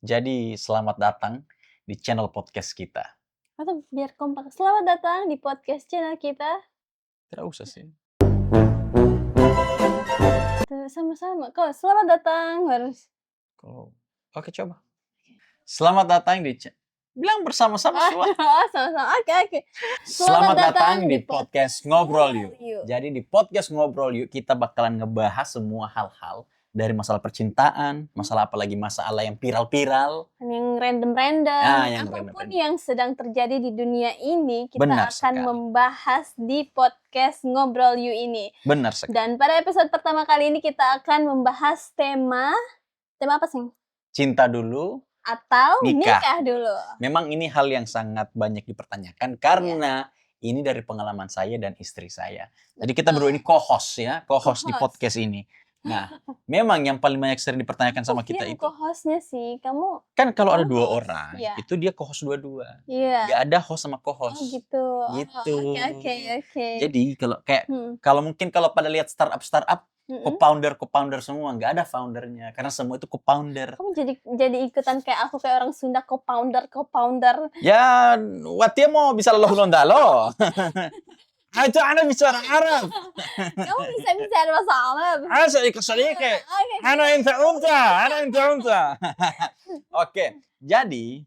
Jadi selamat datang di channel podcast kita. Atau biar kompak. Selamat datang di podcast channel kita. Tidak usah sih. Sama-sama. Kok selamat datang harus. Oke, coba. Selamat datang di bilang bersama-sama semua. Sama-sama. Oke. Selamat datang di podcast Ngobrol Yuk. Jadi di podcast Ngobrol Yuk kita bakalan ngebahas semua hal-hal dari masalah percintaan, masalah apalagi masalah yang viral-viral, yang random-random, apapun yang sedang terjadi di dunia ini, kita akan membahas di podcast Ngobrol Yuk ini. Benar sekali. Dan pada episode pertama kali ini kita akan membahas tema apa sih? Cinta dulu atau nikah dulu. Memang ini hal yang sangat banyak dipertanyakan karena ini dari pengalaman saya dan istri saya. Jadi kita berdua ini co-host di podcast ini. Nah, memang yang paling banyak sering dipertanyakan sama kita itu. Co-hostnya sih, kamu. Kan kalau ada dua orang, itu dia co-host dua-dua. Iya. Gak ada host sama co-host. Oh gitu. Oke. Jadi kalau mungkin kalau pada lihat startup co-founder semua, nggak ada foundernya karena semua itu co-founder. Kamu jadi ikutan kayak aku, kayak orang Sunda, co-founder. Ya, watia mau bisa loh lo. Itu Anda bicara Arab. Kamu bisa bicara bahasa Arab. Sedikit. Ana unta. Oke, jadi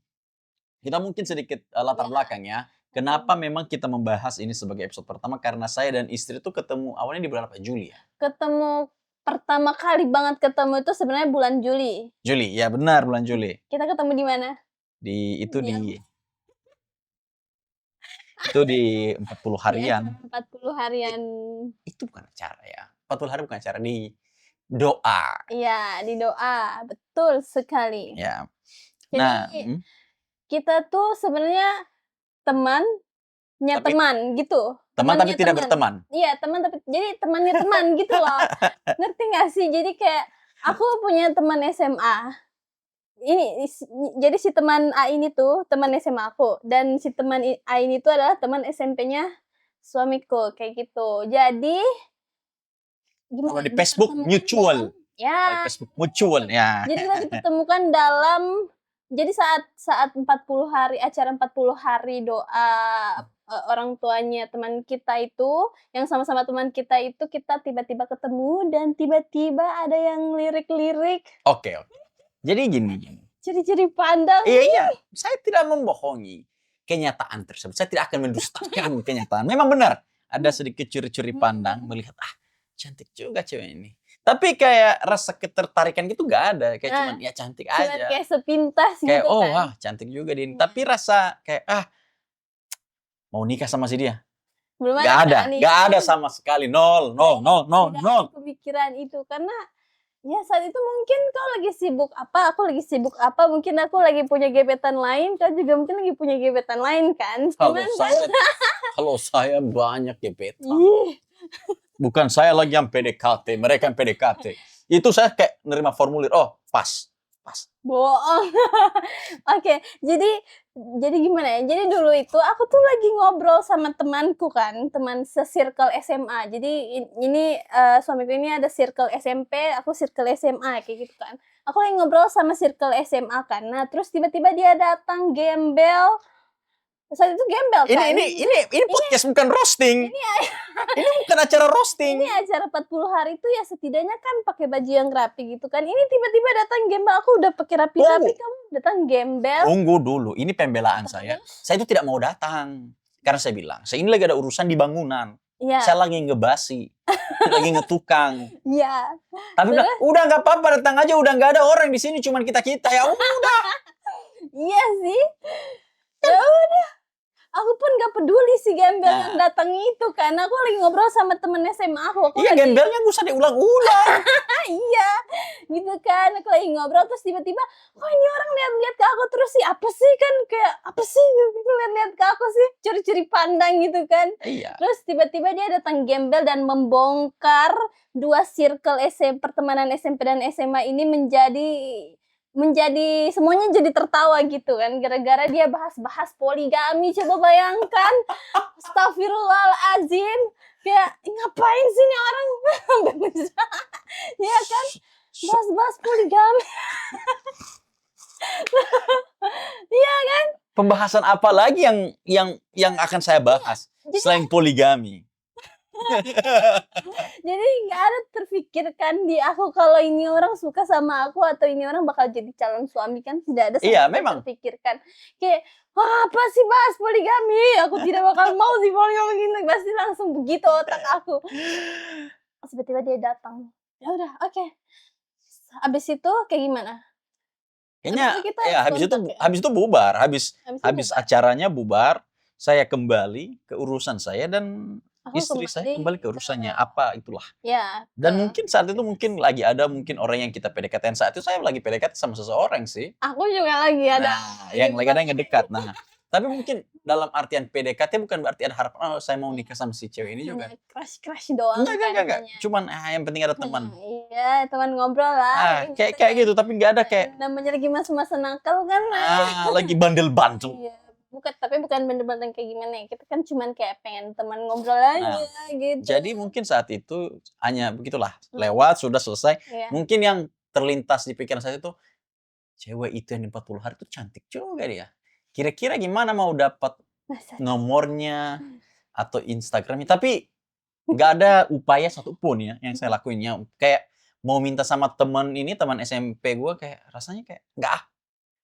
kita mungkin sedikit latar belakang ya. Kenapa memang kita membahas ini sebagai episode pertama? Karena saya dan istri itu ketemu awalnya di bulan apa? Juli ya? Ketemu pertama kali banget ketemu itu sebenarnya bulan Juli. Juli, ya benar bulan Juli. Kita ketemu di mana? Itu di 40 harian. 40 harian. Itu bukan acara ya. 40 hari bukan acara, di doa. Iya, di doa. Betul sekali. Ya. Jadi, kita tuh sebenarnya teman gitu. Teman tapi tidak berteman. Iya, teman tapi jadi temannya teman gitu loh. Ngerti gak sih? Jadi kayak aku punya teman SMA. Jadi si teman A ini tuh teman SMA aku, dan si teman A ini tuh adalah teman SMP-nya suamiku, kayak gitu. Jadi gimana? Kalau di Facebook mutual. Ya. Facebook mutual ya. Jadi kita dipertemukan jadi saat 40 hari acara 40 hari doa orang tuanya teman kita itu, yang sama-sama teman kita itu, kita tiba-tiba ketemu dan tiba-tiba ada yang lirik-lirik. Oke. Jadi gini. Ciri-ciri pandang. Iya. Saya tidak membohongi kenyataan tersebut. Saya tidak akan mendustakan kenyataan. Memang benar. Ada sedikit ciri-ciri pandang melihat cantik juga cewek ini. Tapi kayak rasa ketertarikan gitu gak ada. Kayak cuman ya cantik aja. Kayak sepintas kayak, gitu kan. Wah cantik juga dia. Tapi rasa kayak mau nikah sama si dia. Belum gak ada sama sekali. Nol. Pemikiran itu karena ya saat itu mungkin kau lagi sibuk apa, aku lagi sibuk apa, mungkin aku lagi punya gebetan lain, kau juga mungkin lagi punya gebetan lain kan. Kalau saya banyak gebetan. Bukan saya lagi yang PDKT, mereka yang PDKT. Itu saya kayak nerima formulir, pas. Bohong. Oke, jadi gimana ya? Jadi dulu itu aku tuh lagi ngobrol sama temanku kan, teman se-circle SMA. Jadi ini suamiku ini ada circle SMP, aku circle SMA kayak gitu kan. Aku lagi ngobrol sama circle SMA kan. Nah, terus tiba-tiba dia datang gembel. Saat itu gembel kan. Ini podcast bukan roasting. Ini bukan acara roasting. Ini acara 40 hari itu ya setidaknya kan pakai baju yang rapi gitu kan. Ini tiba-tiba datang gembel, aku udah pakai rapi-rapi, kamu datang gembel. Tunggu dulu, ini pembelaan saya. Saya itu tidak mau datang. Karena saya bilang, saya ini lagi ada urusan di bangunan. Ya. Saya lagi ngebasi, lagi ngetukang. Iya. Tapi udah nggak apa-apa, datang aja, udah nggak ada orang di sini, cuman kita ya udah. Iya sih. Ya udah. Aku pun gak peduli si gembel yang datang itu kan. Aku lagi ngobrol sama temen SMA aku. Iya, gembelnya gak usah diulang-ulang. Iya, gitu kan. Aku lagi ngobrol terus tiba-tiba, kok ini orang lihat-lihat ke aku terus sih? Apa sih kan? Kayak apa sih lihat-lihat ke aku sih? Curi-curi pandang gitu kan. Iya. Terus tiba-tiba dia datang gembel dan membongkar dua circle pertemanan SMP dan SMA ini menjadi semuanya jadi tertawa gitu kan, gara-gara dia bahas-bahas poligami. Coba bayangkan. Astagfirullahaladzim, kayak ngapain sih nih orang. Ya kan, bahas-bahas poligami. Iya Pembahasan apa lagi yang akan saya bahas Jadi selain poligami? jadi nggak ada terfikirkan di aku kalau ini orang suka sama aku atau ini orang bakal jadi calon suami, kan tidak ada sama Iya, sekali memang. terfikirkan. Kayak, "Wah, apa sih bahas poligami? Aku tidak bakal mau sih poligami gini." Pasti langsung begitu otak aku. Terus tiba-tiba dia datang. Ya udah, oke. Abis itu kayak gimana? Kayaknya Abis itu kita ya habis itu kontak ya? habis itu bubar, habis Habis itu habis bubar. acaranya bubar, saya kembali ke urusan saya dan Aku istri saya kembali ke urusannya, ke apa itulah. ya, ke Dan mungkin saat itu mungkin lagi ada mungkin orang yang kita PDKT-an, saat itu saya lagi PDKT sama seseorang sih. aku juga lagi ada Nah, yang lagi ada yang ngedekat. Nah, tapi mungkin dalam artian PDKT bukan berarti ada harapan, "Oh, saya mau nikah sama si cewek ini juga." hanya crush-crush doang Enggak. kan hanya. Cuman, yang penting ada teman. Iya, teman ngobrol lah. Ini Kayak gitu, tapi nggak ada kayak, namanya lagi masa-masa nakal kan. lagi bandel-bandel. Iya, bukan bener-bener kayak gimana ya, kita kan cuman kayak pengen teman ngobrol aja gitu. Jadi mungkin saat itu hanya begitulah, lewat, sudah selesai. Iya. Mungkin yang terlintas di pikiran saya itu, cewek itu yang di 40 hari itu cantik juga dia. Kira-kira gimana mau dapat Masa nomornya atau Instagramnya, tapi nggak ada upaya satupun ya yang saya lakuin ya. Kayak mau minta sama teman SMP gue, kayak rasanya kayak nggak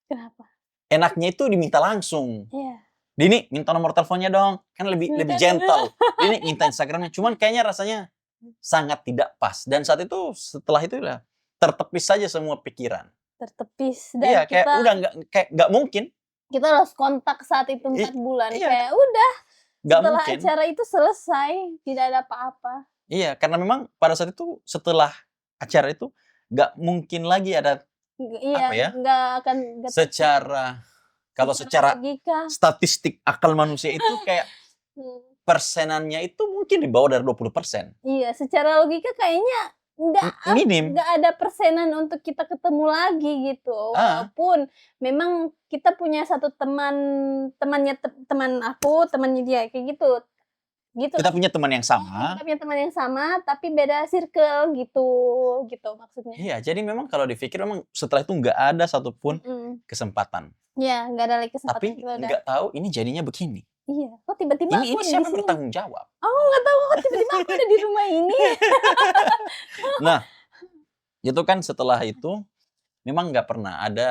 kenapa? enaknya itu diminta langsung. Iya. Dini minta nomor teleponnya dong, kan lebih gentle. Dini minta Instagramnya, cuman kayaknya rasanya sangat tidak pas. Dan saat itu setelah itu ya tertepis saja semua pikiran. Tertepis dan Iya, kayak kita udah nggak mungkin, kita lost kontak saat itu 4 bulan. iya. Kayak udah nggak setelah mungkin. acara itu selesai, tidak ada apa-apa. Iya, karena memang pada saat itu setelah acara itu nggak mungkin lagi ada Iya, apa ya? nggak Kalau secara logika. statistik akal manusia itu kayak persenannya itu mungkin di bawah dari 20%. Iya, secara logika kayaknya Minim. nggak ada persenan untuk kita ketemu lagi gitu. Walaupun memang kita punya satu teman aku, temannya dia kayak gitu. Gitu. Kita punya teman yang sama. Kita punya teman yang sama tapi beda circle gitu maksudnya. Iya, jadi memang kalau dipikir memang setelah itu nggak ada satupun kesempatan. Iya, nggak ada lagi kesempatan. Tapi nggak tahu ini jadinya begini. Iya, kok tiba-tiba Ini siapa yang bertanggung jawab? Aku nggak tahu kok tiba-tiba aku ada di rumah ini. Nah, itu kan setelah itu memang nggak pernah ada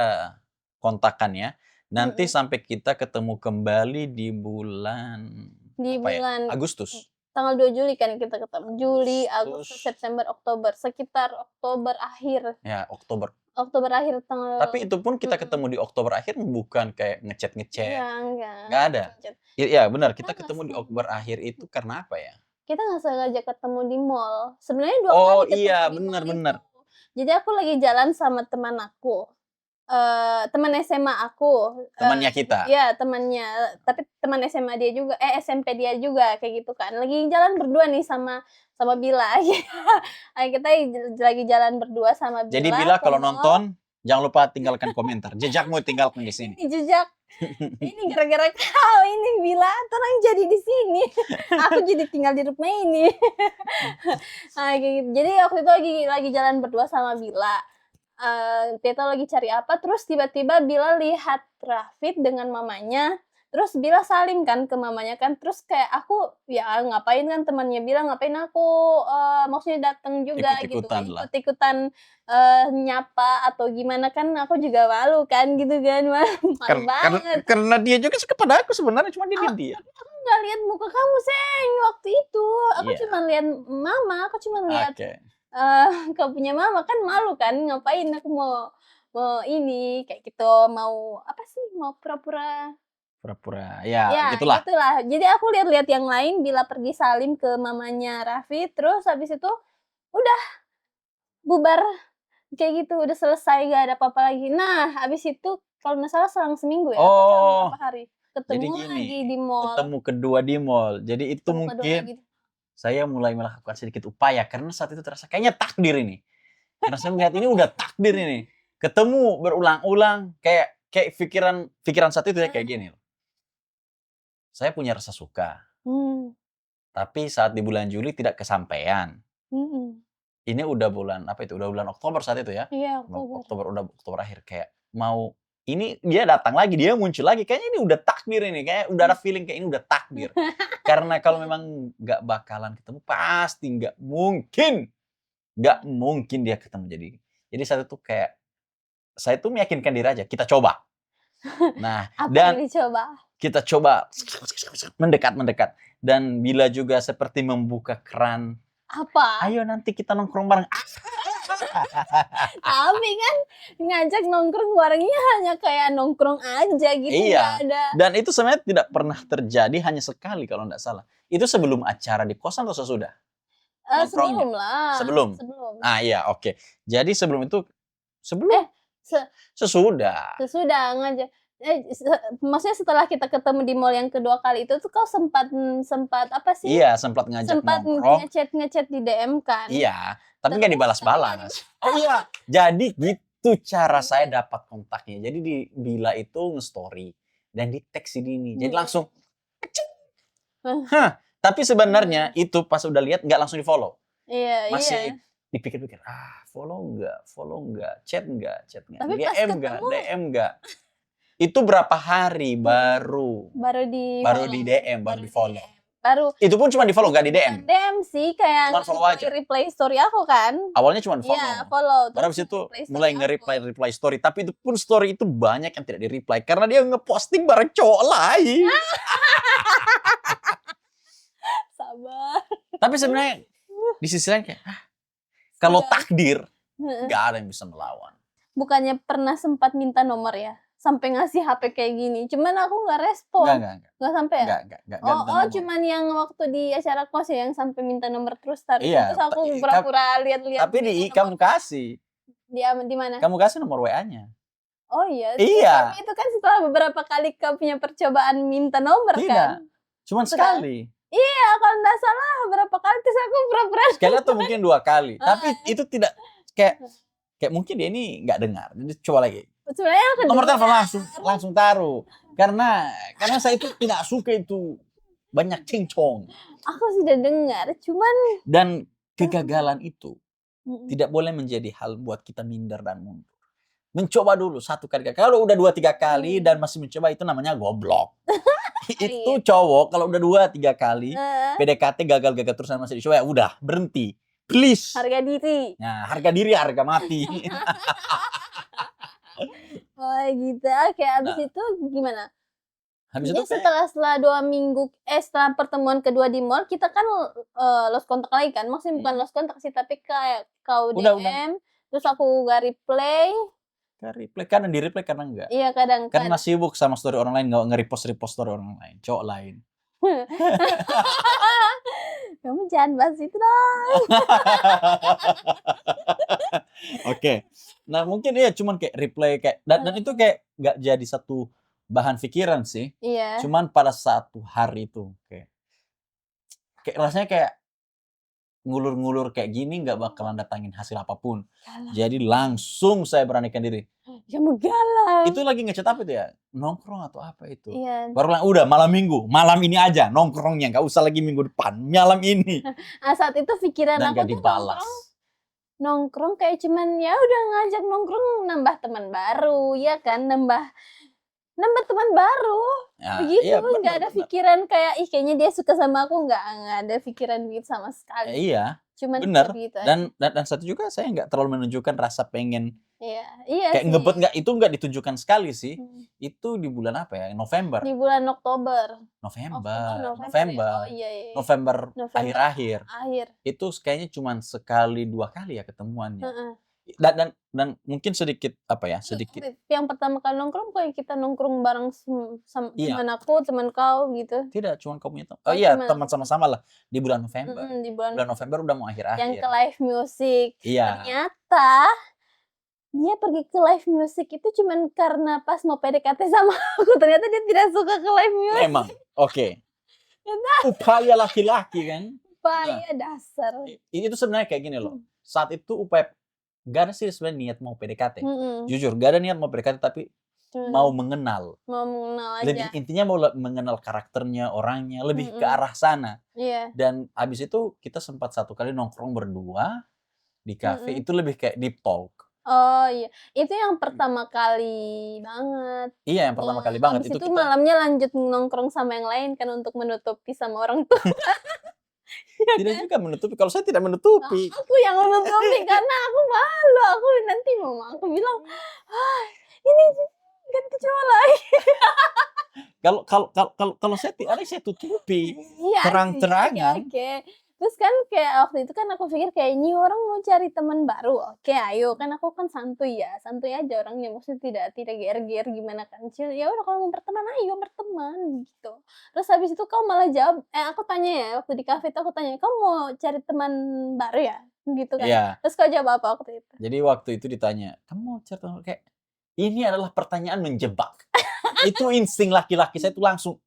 kontakan ya. Nanti sampai kita ketemu kembali di bulan Agustus. Tanggal 2 Juli kan kita ketemu. Juli, Agustus, September, Oktober. Sekitar Oktober akhir. Ya, Oktober akhir tanggal. Tapi itu pun kita ketemu di Oktober akhir bukan kayak ngechat. Enggak. Nggak ada. Iya, benar. Kita ketemu di Oktober akhir itu karena apa ya? Kita nggak sengaja ketemu di mall. Sebenarnya 2 kali ketemu iya, di benar. Jadi aku lagi jalan sama teman aku. Teman SMA aku. Temannya kita. Iya, temannya. Tapi teman SMA dia juga, SMP dia juga kayak gitu kan. Lagi jalan berdua nih sama Bila. Kita lagi jalan berdua sama Bila. Jadi Bila kalau nonton jangan lupa tinggalkan komentar. Jejakmu tinggalkan di sini. Jejak. Ini gara-gara kau ini Bila, terang jadi di sini. Aku jadi tinggal di rumah ini. Gitu. Jadi waktu itu lagi jalan berdua sama Bila. Kita lagi cari apa, terus tiba-tiba Bila lihat Rafid dengan mamanya, terus Bila salim kan ke mamanya kan, terus kayak aku ya ngapain kan temannya Bila, ngapain aku maksudnya datang juga gitu kan, ikut-ikutan nyapa atau gimana kan, aku juga malu kan gitu kan, malu banget. Karena dia juga suka pada aku sebenarnya, cuma dia. Aku nggak lihat muka kamu Seng waktu itu, aku cuma lihat mama, aku cuma lihat kau punya mama kan, malu kan, ngapain aku mau ini kayak gitu, mau apa sih, mau pura-pura ya gitulah. Jadi aku lihat-lihat yang lain, Bila pergi salim ke mamanya Raffi, terus habis itu udah bubar kayak gitu, udah selesai, gak ada apa-apa lagi. Nah habis itu kalau nggak salah selang seminggu ya, atau selang berapa hari ketemu lagi di mall. Ketemu kedua di mall, jadi itu mungkin saya mulai melakukan sedikit upaya karena saat itu terasa kayaknya takdir ini. Karena saya melihat ini udah takdir ini. Ketemu berulang-ulang, kayak pikiran saat itu ya kayak gini. Saya punya rasa suka. Tapi saat di bulan Juli tidak kesampaian. Ini udah bulan apa itu? Udah bulan Oktober saat itu ya? Iya, Oktober akhir, kayak mau ini dia datang lagi, dia muncul lagi. Kayaknya ini udah takdir ini, kayak udah ada feeling kayak ini udah takdir. Karena kalau memang nggak bakalan ketemu, pasti nggak mungkin dia ketemu. Jadi saat itu kayak saya tuh meyakinkan diri aja, kita coba. Nah, Apa dan yang dicoba? kita coba mendekat. Dan bila juga seperti membuka keran, Apa? ayo nanti kita nongkrong bareng. Tapi kan ngajak nongkrong barengnya hanya kayak nongkrong aja gitu, Iya. nggak ada. Dan itu sebenarnya tidak pernah terjadi, hanya sekali kalau nggak salah. Itu sebelum acara di kosan atau sesudah? Nongkrongnya? Sebelum lah. Sebelum? Sebelum. Ah iya, oke. Jadi sebelum itu, sebelum? se- Sesudah. Sesudah ngajak. Maksudnya setelah kita ketemu di mall yang kedua kali itu tuh kau sempat apa sih? Iya, sempat ngajak Sempat nongkrong. ngechat di DM kan? Iya, tapi nggak Terus, dibalas-balas. Oh iya, jadi gitu cara saya dapat kontaknya. Jadi di Bila itu nge-story dan di tag si Dini. Jadi langsung, tapi sebenarnya itu pas udah lihat nggak langsung di-follow. Iya, Masih iya. dipikir-pikir, follow nggak, chat nggak, Tapi pas DM nggak, ketemu DM nggak. Itu berapa hari baru baru di DM, baru di-follow. Baru Itu pun cuma di-follow, nggak di DM. DM sih kayak Cuman follow aja. reply story aku kan. Awalnya cuma follow. Iya, follow. Baru habis itu mulai nge-reply story. Tapi itu pun story itu banyak yang tidak di-reply. Karena dia nge-posting bareng cowok lain. Sabar. Tapi sebenarnya di sisi lain kayak, kalau Sudah. takdir, nggak ada yang bisa melawan. Bukannya pernah sempat minta nomor ya? Sampai ngasih HP kayak gini. Cuman aku nggak respon. Enggak. Nggak sampai ya? Enggak. Oh, cuman yang waktu di acara kos ya yang sampai minta nomor terus taruh. Iya, Terus aku pura-pura lihat-lihat. Tapi kamu kasih. Di mana? Kamu kasih nomor WA-nya. Oh iya. Iya. Tapi itu kan setelah beberapa kali kau punya percobaan minta nomor Tidak. kan? Cuman sekali. Iya, kalau nggak salah berapa kali terus aku pura-pura. Sekali atau mungkin 2 kali. Tapi itu tidak kayak mungkin dia ini nggak dengar. Jadi coba lagi. Sebenarnya aku Nomor dengar. telepon langsung taruh. Karena saya itu tidak suka itu banyak cincong. Aku sudah dengar, cuman Dan kegagalan itu tidak boleh menjadi hal buat kita minder dan mundur. Mencoba dulu 1 kali. Kalau udah 2-3 kali dan masih mencoba, itu namanya goblok. Itu cowok kalau udah 2-3 kali PDKT gagal terus dan masih dicoba, ya udah berhenti. Please. harga diri. Nah, harga diri harga mati. Oh gitu. Oke, abis itu gimana? Habis Jadi itu kayak, setelah 2 minggu, setelah pertemuan kedua di mall, kita kan lost kontak lagi kan? Maksudnya bukan lost kontak sih, tapi kayak kau Udah. DM, terus aku gak reply. reply kadang di reply kadang enggak. Iya kadang. Karena sibuk sama story orang lain, nggak nge-repost story orang lain, cowok lain. Kamu jangan bahas itu dong. Oke. Nah mungkin ya cuman kayak reply kayak dan itu kayak nggak jadi satu bahan pikiran sih. Iya. Cuman pada satu hari itu kayak rasanya kayak ngulur-ngulur kayak gini nggak bakalan datangin hasil apapun. Galau. Jadi langsung saya beranikan diri. Kamu galau. Itu lagi ngechat apa itu ya? Nongkrong atau apa itu? Iya. Baru bilang, udah malam minggu, malam ini aja nongkrongnya, nggak usah lagi minggu depan, malam ini. Saat itu pikiran Dan aku gak tuh dibalas. nongkrong kayak cuman ya udah ngajak nongkrong, nambah teman baru, ya kan, nambah teman baru. Ya, Begitu, iya, nggak ada benar. pikiran kayak ih kayaknya dia suka sama aku, nggak ada pikiran begitu sama sekali. Iya, Cuman benar. begitu aja. Dan satu juga saya nggak terlalu menunjukkan rasa pengen Iya kayak sih. ngebet, nggak ditunjukkan sekali sih. Itu di bulan apa ya? November. Di bulan Oktober. November. Oh iya. November akhir-akhir. Akhir. Itu kayaknya cuma sekali 2 kali ya ketemuannya. Heeh. Dan mungkin sedikit apa ya? Sedikit. Yang pertama kali nongkrong kayak kita nongkrong bareng sama Iya. teman aku, teman kau gitu. Tidak, cuma kamu itu. Oh, Iya, cuman. teman sama-sama lah di bulan November. Di bulan Bulan November udah mau yang akhir-akhir. ke live music. Iya. Ternyata dia pergi ke live music itu cuman karena pas mau PDKT sama aku. Ternyata dia tidak suka ke live music. Memang. Oke. Upaya laki-laki kan. Upaya dasar. Itu sebenarnya kayak gini loh. Saat itu upaya gak ada sih sebenarnya niat mau PDKT. Mm-mm. Jujur, gak ada niat mau PDKT tapi Cuman mau mengenal. mau mengenal aja. Lebih intinya mau mengenal karakternya, orangnya, lebih ke Mm-mm. arah sana. Iya. Dan abis itu kita sempat 1 kali nongkrong berdua di kafe. Mm-mm. Itu lebih kayak deep talk. Oh iya, itu yang pertama kali banget. Iya, yang pertama kali banget Habis itu itu kita malamnya lanjut nongkrong sama yang lain kan untuk menutupi sama orang tua, ya tidak kan? juga menutupi, kalau saya tidak menutupi. Aku yang menutupi karena aku malu, aku nanti mama aku bilang, "Ah, ini ganti cowok lagi." Kalau kalau kalau kalau kalau saya tidak ada, saya tutupi Iya sih, oke terang-terangan. oke. Terus kan kayak waktu itu kan aku pikir kayak, "Ini orang mau cari teman baru, oke ayo." Kan aku kan santuy ya, santuy aja orangnya, maksudnya tidak GR-GR gimana kan, ya udah kalau mau berteman, ayo berteman, gitu. Terus habis itu kau malah jawab aku tanya ya, waktu di kafe itu aku tanya, "Kamu mau cari teman baru ya?" Gitu kan. Iya, Terus kau jawab apa waktu itu? jadi waktu itu ditanya, "Kamu mau cari teman?" Kayak, ini adalah pertanyaan menjebak. Itu insting laki-laki saya itu langsung,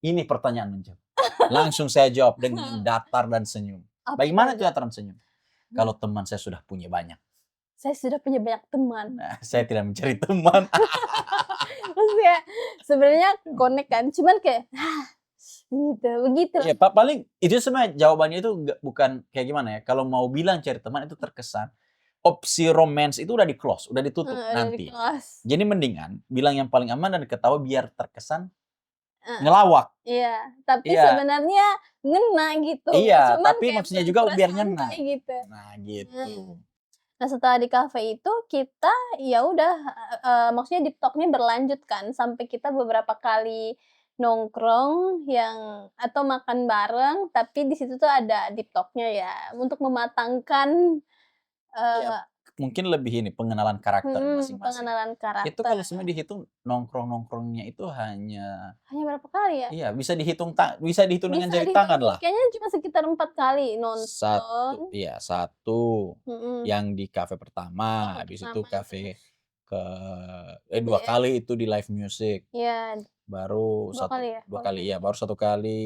ini pertanyaan menjebak. Langsung saya jawab dengan datar dan senyum. Apa Bagaimana kau itu jawab? datar dan senyum? Kalau teman saya sudah punya banyak. Saya sudah punya banyak teman. Nah, saya tidak mencari teman. Terus kayak sebenarnya connect kan, cuman kayak, gitu, begitu. Iya, paling itu sebenarnya jawabannya itu bukan kayak gimana ya, kalau mau bilang cari teman itu terkesan, opsi romance itu udah di-close, udah ditutup Udah di nanti. kelas. Jadi mendingan bilang yang paling aman dan ketawa biar terkesan Heeh, ngelawak. iya, tapi Iya sebenarnya ngena gitu, iya, cuman tapi kayak maksudnya juga pura-pura biar ngena. santai gitu. Nah Heeh. gitu. Nah setelah di kafe itu kita ya udah, maksudnya deep talk-nya berlanjut kan sampai kita beberapa kali nongkrong yang atau makan bareng, tapi di situ tuh ada deep talk-nya ya, untuk mematangkan, Iya, eee mungkin lebih ini, pengenalan karakter masing-masing. pengenalan Itu karakter. kalau sebenarnya dihitung nongkrong-nongkrongnya itu hanya Hanya berapa kali ya? iya bisa dihitung dengan Bisa jari dihitung tangan lah. kayaknya cuma sekitar 4 kali nonton. Satu Mhm. yang di kafe pertama, Kafe habis itu pertama, kafe ke 2 BTS, kali itu di live music, iya baru 2 kali ya 2 kalau kali nggak iya, salah. baru 1 kali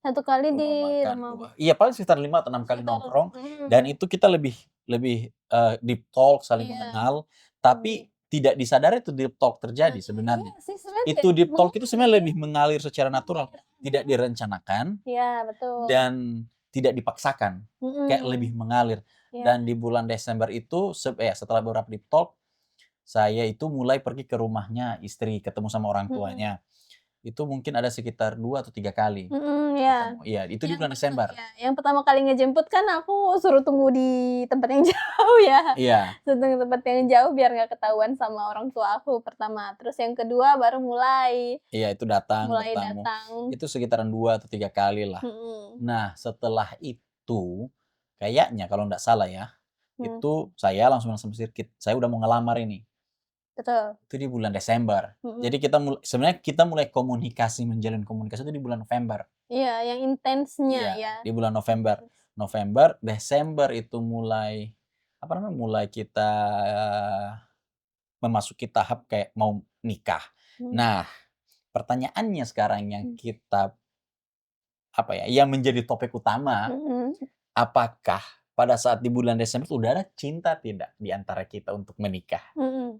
1 kali di rumah makan, rumah iya paling sekitar 5 atau 6 kali sekitar nongkrong, dan itu kita lebih lebih, deep talk, saling iya, mengenal, lebih tapi tidak disadari itu deep talk terjadi iya sebenarnya. sih sebenarnya kayak Itu deep talk itu sebenarnya mengalir lebih mengalir secara natural, mengalir, tidak direncanakan iya betul, dan tidak dipaksakan, kayak lebih mhm, mengalir. iya, Dan di bulan Desember itu setelah beberapa deep talk, saya itu mulai pergi ke rumahnya istri, ketemu sama orang mhm, tuanya. Itu mungkin ada sekitar 2 atau 3 kali iya. ketemu. Iya, itu di bulan Desember. Iya, yang pertama kali ngejemput kan aku suruh tunggu di tempat yang jauh ya, Iya, suruh tunggu tempat yang jauh biar nggak ketahuan sama orang tua aku pertama, terus yang kedua baru mulai iya itu datang, mulai bertamu. datang, Itu sekitaran 2 atau 3 kali lah. mhm, Nah, setelah itu, kayaknya kalau nggak salah ya, mhm, itu saya langsung langsung sedikit, saya udah mau ngelamar ini. betul, Itu di bulan Desember. mhm, Jadi sebenarnya kita mulai komunikasi, menjalin komunikasi itu di bulan November. iya yang intensnya Iya, ya, di bulan November. November, Desember itu mulai, apa namanya, mulai kita memasuki tahap kayak mau nikah. mhm, Nah, pertanyaannya sekarang yang mhm, kita, apa ya, yang menjadi topik utama, mhm, apakah pada saat di bulan Desember itu udah ada cinta tidak di antara kita untuk menikah? mhm,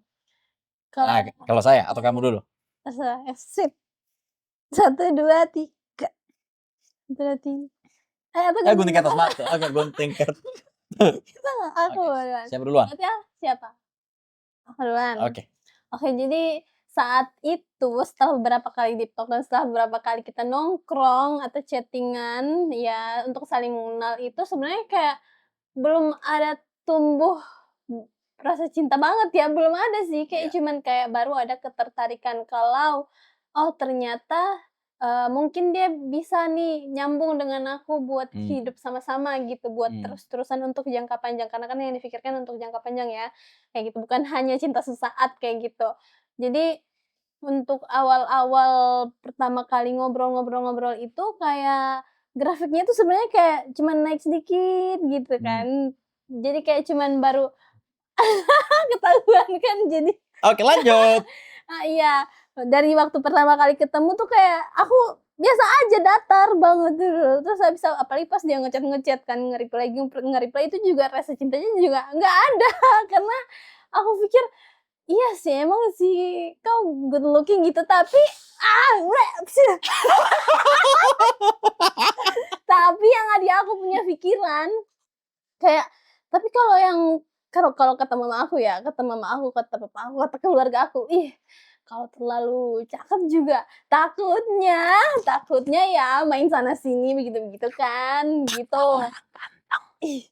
kalau Kalau saya atau kamu dulu? terserah, sip, 1, 2, 3, 1, 2, 3, atau Gunting gantian kertas batu, oke gunting kertas. kita aku Oke, duluan, siapa duluan? berarti siapa? Aku duluan? Oke. Oke, jadi saat itu setelah beberapa kali deep talk dan setelah beberapa kali kita nongkrong atau chatting-an, ya untuk saling mengenal itu sebenarnya kayak belum ada tumbuh rasa cinta banget ya, belum ada sih, kayak Iya, cuman kayak baru ada ketertarikan kalau, oh ternyata, mungkin dia bisa nih nyambung dengan aku buat mmm, hidup sama-sama gitu, buat mmm, terus-terusan untuk jangka panjang, karena kan yang difikirkan untuk jangka panjang ya, kayak gitu, bukan hanya cinta sesaat kayak gitu. Jadi, untuk awal-awal pertama kali ngobrol-ngobrol-ngobrol itu kayak grafiknya tuh sebenarnya kayak cuman naik sedikit gitu mmm. kan. Jadi kayak cuman baru ketahuan kan jadi Oke lanjut. iya, dari waktu pertama kali ketemu tuh kayak aku biasa aja, datar banget dulu. Terus habis apalagi pas dia nge-chat kan, nge-reply itu juga rasa cintanya juga nggak ada, karena aku pikir, iya sih emang sih kau good looking gitu tapi, tapi yang ada aku punya pikiran kayak, tapi kalau yang kalau kalau kata mama aku ya, kata mama aku, kata papa aku, kata keluarga aku, "Ih, kalau terlalu cakep juga takutnya ya main sana sini begitu-begitu kan," gitu. Ih,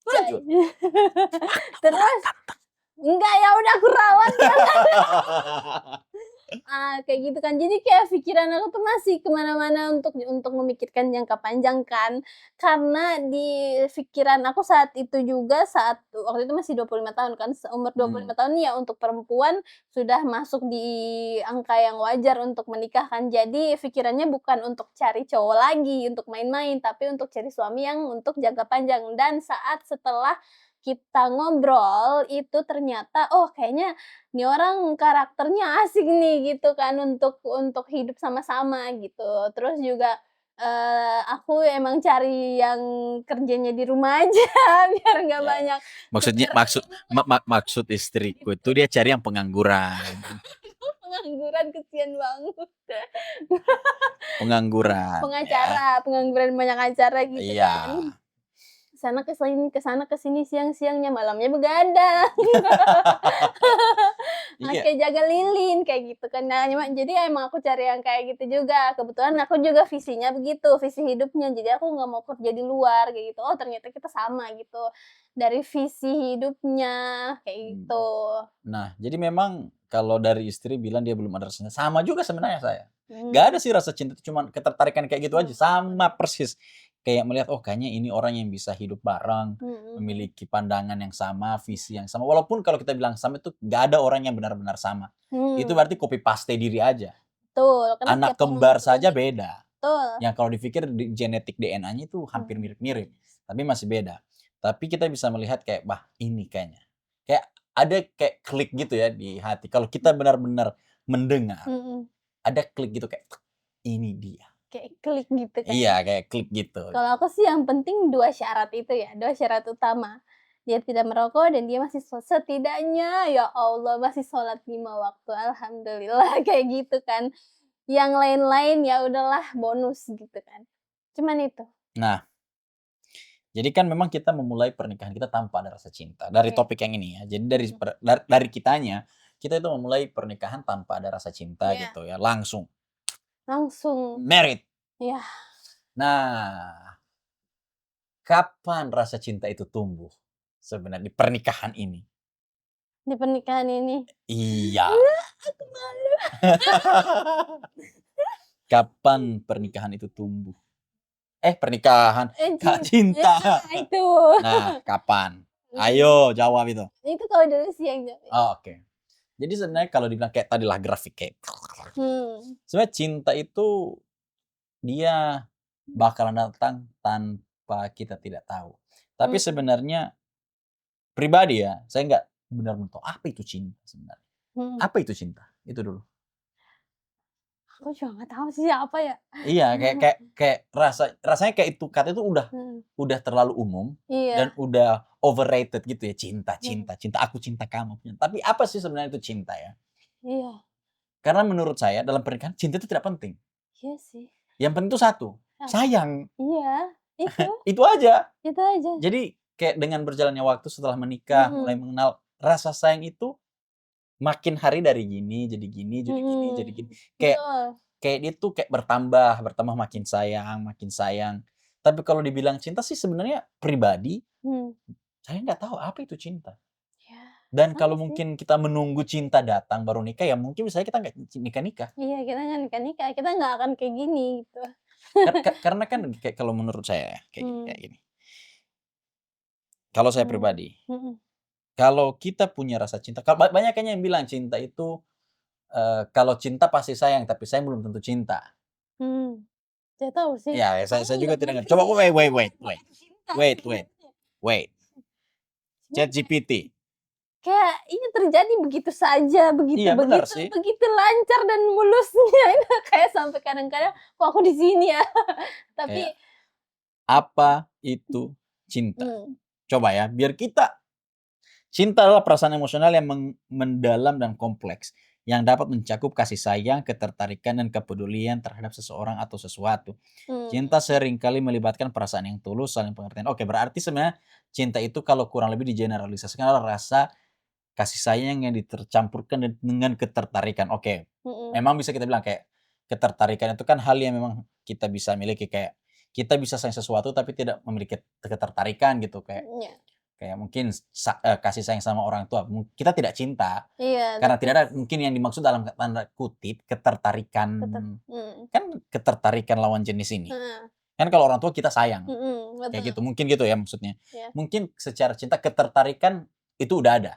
cay. Lanjut. Terus, "Enggak, ya udah aku rawat ya." Kayak gitu kan. Jadi kayak pikiran aku tuh masih kemana-mana untuk memikirkan jangka panjang kan. Karena di pikiran aku saat itu juga, saat waktu itu masih 25 tahun kan, seumur Mmm, 25 tahun ya untuk perempuan sudah masuk di angka yang wajar untuk menikah kan. Jadi pikirannya bukan untuk cari cowok lagi, untuk main-main, tapi untuk cari suami yang untuk jangka panjang. Dan saat setelah kita ngobrol, itu ternyata, oh kayaknya ini orang karakternya asik nih gitu kan untuk hidup sama-sama gitu. Terus juga, aku emang cari yang kerjanya di rumah aja biar nggak ya. banyak Maksudnya gerak maksud istriku itu gitu. dia cari yang pengangguran. Pengangguran kesian banget. Pengangguran ya. Pengangguran banyak acara gitu Iya. kan. Ke sana ke sini, siang-siangnya, malamnya begadang. Iya. Kayak jaga lilin, kayak gitu kan. Nah, jadi emang aku cari yang kayak gitu juga. Kebetulan aku juga visinya begitu, visi hidupnya. Jadi aku nggak mau kerja di luar, kayak gitu. Oh, ternyata kita sama gitu, dari visi hidupnya, kayak Mmm. gitu. Nah, jadi memang kalau dari istri bilang dia belum ada rasanya, sama juga sebenarnya saya. Mmm, Nggak ada sih rasa cinta itu cuman ketertarikan kayak gitu aja, sama mhm, persis. Kayak melihat, oh kayaknya ini orang yang bisa hidup bareng, mhm, memiliki pandangan yang sama, visi yang sama. Walaupun kalau kita bilang sama itu nggak ada orang yang benar-benar sama. Itu hmm, berarti copy paste diri aja. betul, karena Anak setiap orang kembar itu saja unik, beda. betul, Yang kalau dipikir genetik DNA-nya itu hampir mhm, mirip-mirip, tapi masih beda. Tapi kita bisa melihat kayak, "Wah, ini kayaknya." Kayak ada kayak klik gitu ya di hati. Kalau kita benar-benar mendengar, mhm, ada klik gitu kayak, "Ini dia." kayak klik gitu kan. Iya, kayak klik gitu. Kalau aku sih yang penting 2 syarat itu ya, 2 syarat utama. Dia tidak merokok dan dia masih setidaknya ya Allah masih sholat 5 waktu, alhamdulillah kayak gitu kan. Yang lain-lain ya udahlah bonus gitu kan. Cuman itu. Nah, jadi kan memang kita memulai pernikahan kita tanpa ada rasa cinta, dari Iya, topik yang ini ya. Jadi mhm, dari kitanya, kita itu memulai pernikahan tanpa ada rasa cinta iya, gitu ya, langsung langsung married. ya Nah, kapan rasa cinta itu tumbuh sebenarnya di pernikahan ini? di pernikahan ini. Iya. Aku malu. Kapan pernikahan itu tumbuh? Pernikahan, Kak, Ya cinta. itu. Nah, kapan? Mhm, Ayo jawab itu. itu kalau dulu sih yang Oh, oke. Jadi sebenarnya kalau dibilang kayak tadilah grafik kayak hmm, sebenarnya cinta itu dia bakalan datang tanpa kita tidak tahu. Tapi mhm, sebenarnya pribadi ya, saya nggak benar-benar tahu apa itu cinta sebenarnya. mhm. Apa itu cinta? Itu dulu. Aku juga nggak tahu sih apa ya. Iya, kayak rasanya kayak itu kata itu Mhm, udah terlalu umum dan iya, udah overrated gitu ya, cinta mhm, cinta cinta, aku cinta kamu. Tapi apa sih sebenarnya itu cinta ya? iya, Karena menurut saya dalam pernikahan cinta itu tidak penting. iya sih. Yang penting itu satu, Apa? sayang. Iya, itu Itu aja. itu aja. Jadi kayak dengan berjalannya waktu setelah menikah, mulai Mhm, mengenal, rasa sayang itu makin hari dari gini, jadi gini, jadi gini, jadi gini. mhm, Kayak betul, Kayak dia tuh kayak bertambah bertambah makin sayang makin sayang. Tapi kalau dibilang cinta sih sebenarnya pribadi, mhm, saya nggak tahu apa itu cinta. iya, Dan sama kalau sih. mungkin kita menunggu cinta datang baru nikah, ya mungkin misalnya kita nggak nikah-nikah. Iya, kita nggak nikah-nikah, kita nggak akan kayak gini gitu. Karena kan kayak kalau menurut saya ya, kayak Mmm, gini, kalau saya mmm, pribadi, mhm, kalau kita punya rasa cinta kalau banyak kayaknya yang bilang cinta itu, kalau cinta pasti sayang, tapi sayang belum tentu cinta. mmm, nggak tahu sih. Ya, Aku saya juga nggak tidak ngerti. ngerti Coba sih wait apa wait itu wait wait apa itu cinta wait wait sebenarnya. wait, Cuman ChatGPT. kayak ini terjadi begitu saja, begitu Iya benar begitu sih. begitu lancar dan mulusnya itu kayak sampai kadang-kadang, "Kok aku di sini ya?" Tapi Kayak apa itu cinta? mmm, Coba ya, biar kita cinta adalah perasaan emosional yang mendalam dan kompleks, yang dapat mencakup kasih sayang, ketertarikan, dan kepedulian terhadap seseorang atau sesuatu. Hmm. Cinta seringkali melibatkan perasaan yang tulus, saling pengertian. Oke, berarti sebenarnya cinta itu kalau kurang lebih digeneralisasikan adalah rasa kasih sayang yang ditercampurkan dengan ketertarikan. Oke, Mm-mm. memang bisa kita bilang kayak ketertarikan itu kan hal yang memang kita bisa miliki, kayak kita bisa sayang sesuatu tapi tidak memiliki ketertarikan gitu, kayak Iya. kayak mungkin kasih sayang sama orang tua, kita tidak cinta Iya, karena tapi tidak ada mungkin yang dimaksud dalam tanda kutip ketertarikan, kan ketertarikan lawan jenis ini. Heeh. Kan kalau orang tua kita sayang, kayak Betul. gitu, mungkin gitu ya maksudnya. Iya. Mungkin secara cinta ketertarikan itu udah ada.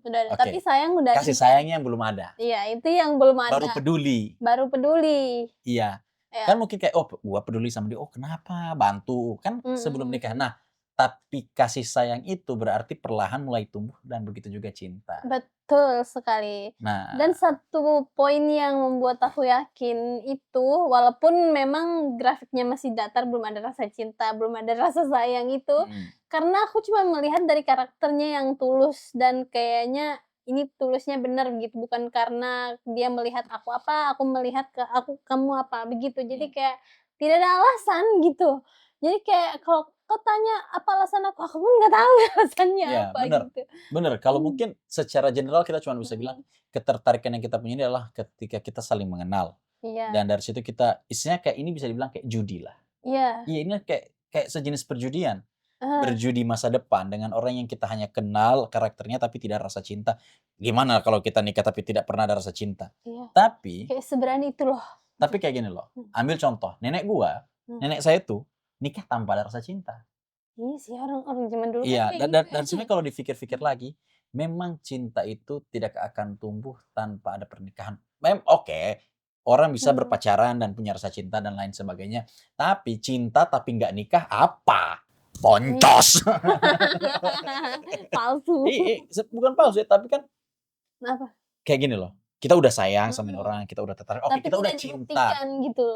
Udah ada. Tapi Oke. sayang udah Kasih sayangnya yang belum ada. Iya, itu yang belum Baru ada. peduli. Baru peduli. Iya. Ya. Kan mungkin kayak, oh gua peduli sama dia, oh kenapa, bantu, kan sebelum nikah. Nah, tapi kasih sayang itu berarti perlahan mulai tumbuh dan begitu juga cinta. Betul sekali. Nah, Dan satu poin yang membuat aku yakin itu, walaupun memang grafiknya masih datar, belum ada rasa cinta, belum ada rasa sayang itu, karena aku cuma melihat dari karakternya yang tulus dan kayaknya ini tulusnya benar gitu, bukan karena dia melihat aku apa, aku melihat ke aku kamu apa, begitu. Jadi kayak tidak ada alasan gitu. Jadi kayak kalau kau tanya apa alasan aku pun nggak tahu alasannya ya apa bener, gitu. bener. Kalau mungkin secara general kita cuma bisa bilang ketertarikan yang kita punya ini adalah ketika kita saling mengenal. Iya. Dan dari situ kita, istilahnya kayak ini bisa dibilang kayak judi lah. Iya. Iya, ini kayak sejenis perjudian. Berjudi masa depan dengan orang yang kita hanya kenal karakternya tapi tidak rasa cinta. Gimana kalau kita nikah tapi tidak pernah ada rasa cinta? Iya. Tapi Kayak seberani itu loh. tapi kayak gini loh. Ambil contoh, nenek gua, nenek saya tuh nikah tanpa ada rasa cinta. Iya sih, orang zaman dulu Iya, kan kayak dan gitu. sebenarnya kalau dipikir-pikir lagi, memang cinta itu tidak akan tumbuh tanpa ada pernikahan. Oke, orang bisa berpacaran dan punya rasa cinta dan lain sebagainya. Tapi cinta tapi nggak nikah apa? Poncos. Palsu. Bukan palsu ya, tapi kan Apa? kayak gini loh. Kita udah sayang sama orang, kita udah tertarik. Oke, Tapi kita udah tidak cinta. dibuktikan gitu.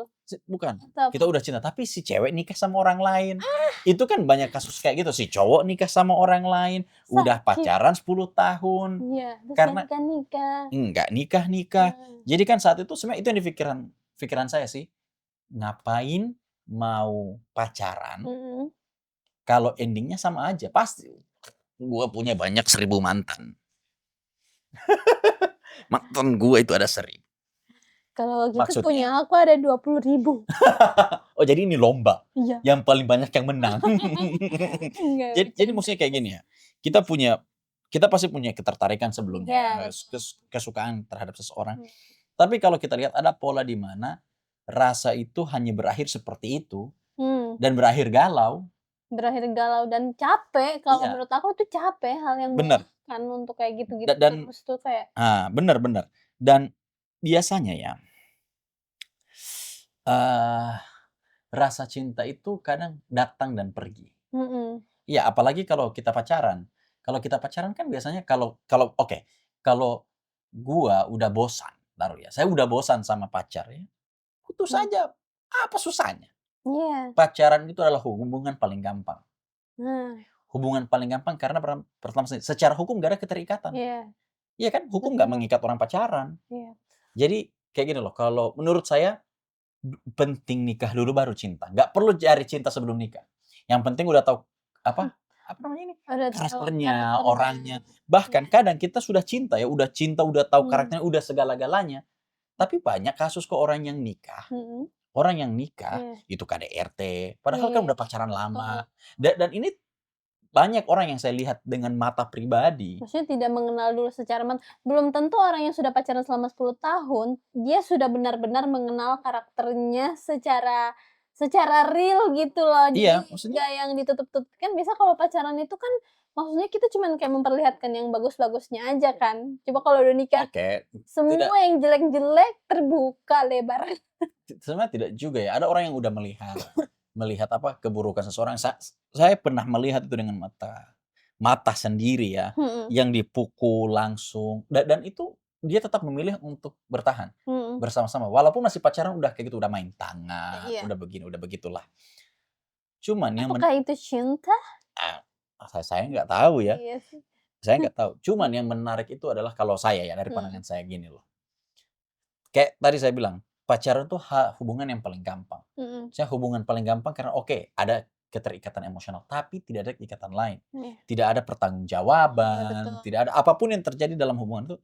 Bukan, Atau kita udah cinta, tapi si cewek nikah sama orang lain. Itu kan banyak kasus kayak gitu, si cowok nikah sama orang lain, udah sakit. pacaran 10 tahun. Iya, terus Karena nikah. enggak nikah. Jadi kan saat itu sebenarnya itu yang di pikiran saya sih. Ngapain mau pacaran kalau endingnya sama aja? Pasti gua punya banyak 1000 mantan. Mantan gua itu ada 1000. Kalau gitu Maksudnya? punya aku ada 20.000. Oh, jadi ini lomba. Iya. Yang paling banyak yang menang. Enggak. Jadi maksudnya kayak gini ya. Kita pasti punya ketertarikan sebelumnya, kesukaan terhadap seseorang. Tapi kalau kita lihat ada pola di mana rasa itu hanya berakhir seperti itu dan berakhir galau. Berakhir galau dan capek. Kalau Iya. menurut aku itu capek, hal yang Bener. kan untuk kayak gitu-gitu Dan terus tuh kayak bener. Dan biasanya ya rasa cinta itu kadang datang dan pergi. Iya, apalagi kalau kita pacaran. Kalau kita pacaran kan biasanya kalau gua udah bosan, taruh ya, saya udah bosan sama pacar ya, putus aja, apa susahnya? Iya. Pacaran itu adalah hubungan paling gampang. Nah, Hubungan paling gampang karena pertama secara hukum gak ada keterikatan. iya. Iya kan, hukum gak mengikat orang pacaran. Iya. Jadi kayak gini loh, kalau menurut saya penting nikah dulu baru cinta. Gak perlu cari cinta sebelum nikah. Yang penting udah tahu apa namanya ini? Karakternya, orangnya. Bahkan kadang kita sudah cinta ya, udah cinta, udah tahu karakternya, udah segala-galanya. Tapi banyak kasus kok orang yang nikah. Orang yang nikah itu KDRT, padahal kan udah pacaran lama. Dan ini banyak orang yang saya lihat dengan mata pribadi. Maksudnya tidak mengenal dulu secara belum tentu orang yang sudah pacaran selama 10 tahun, dia sudah benar-benar mengenal karakternya secara real gitu loh. Jadi Iya, maksudnya nggak yang ditutup-tutup. Kan biasa kalau pacaran itu kan maksudnya kita cuman kayak memperlihatkan yang bagus-bagusnya aja kan. Coba kalau udah nikah, semua yang jelek-jelek terbuka lebar. Sebenarnya tidak juga ya. Ada orang yang udah melihat apa keburukan seseorang. Saya pernah melihat itu dengan mata sendiri ya, yang dipukul langsung dan itu dia tetap memilih untuk bertahan bersama-sama walaupun masih pacaran, udah kayak gitu, udah main tangan, udah begini, udah begitulah. Cuman yang Apakah itu cinta? saya nggak tahu ya. Iya sih. Saya nggak tahu. Cuman yang menarik itu adalah kalau saya ya, dari Mhm. pandangan saya gini loh. Kayak tadi saya bilang, pacaran tuh hubungan yang paling gampang. Mhm. Saya hubungan paling gampang karena oke, ada keterikatan emosional, tapi tidak ada ikatan lain. Iya. Tidak ada Iya, pertanggungjawaban, betul. tidak ada apapun yang terjadi dalam hubungan itu,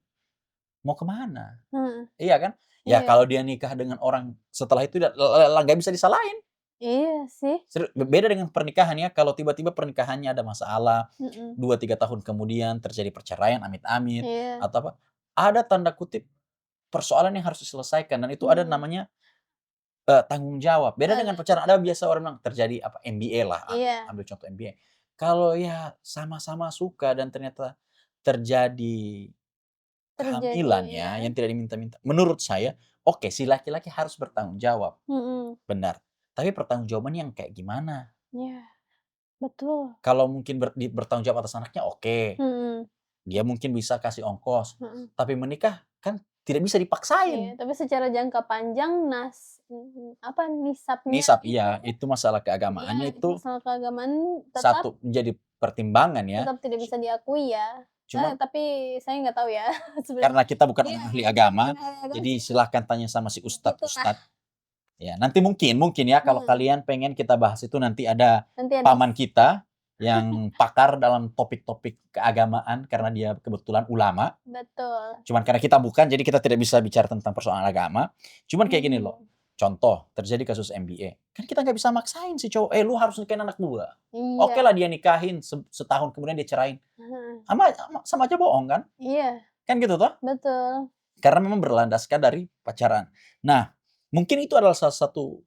mau kemana? Heeh. Iya kan? Ya Iya. kalau dia nikah dengan orang setelah itu nggak bisa disalahin. Iya sih. Beda dengan pernikahan ya, kalau tiba-tiba pernikahannya ada masalah, Mhm. 2 3 tahun kemudian terjadi perceraian amit-amit, Iya. atau apa, ada tanda kutip persoalan yang harus diselesaikan dan itu ada Mhm. namanya, tanggung jawab. Beda dengan Heeh. pacaran, ada biasa orang bilang terjadi apa, MBA lah, Iya. ambil contoh MBA. Kalau ya sama-sama suka dan ternyata terjadi Terjadi kehamilan ya. ya, yang tidak diminta-minta, menurut saya, oke si laki-laki harus bertanggung jawab, Mhm. benar. Tapi pertanggungjawabannya yang kayak gimana? Iya, betul. Kalau mungkin bertanggung jawab atas anaknya oke, Mhm. dia mungkin bisa kasih ongkos, Mhm. tapi menikah kan tidak bisa Iya, dipaksain. tapi secara jangka panjang apa, nisabnya Nisab itu iya, itu masalah iya, keagamaannya itu itu masalah keagamaan tetap satu menjadi pertimbangan ya. tetap tidak bisa diakui ya. Cuman Tapi saya nggak tahu ya sebenarnya. karena kita bukan Iya, orang ahli agama, bukan hal agama jadi sih, silahkan tanya sama si begitulah. ustad-ustad. Ya, nanti mungkin ya kalau Mhm, kalian pengen kita bahas itu nanti ada nanti ada paman kita yang pakar dalam topik-topik keagamaan karena dia kebetulan ulama. betul. Cuman karena kita bukan, jadi kita tidak bisa bicara tentang persoalan agama. Cuman kayak gini loh, Mhm, contoh terjadi kasus MBA, kan kita nggak bisa maksain si cowok, lu harus nikahin anak gua. iya, Oke lah dia nikahin, setahun kemudian dia cerain. heeh, Sama aja bohong kan? iya, Kan gitu toh? betul. Karena memang berlandaskan dari pacaran. Nah, mungkin itu adalah salah satu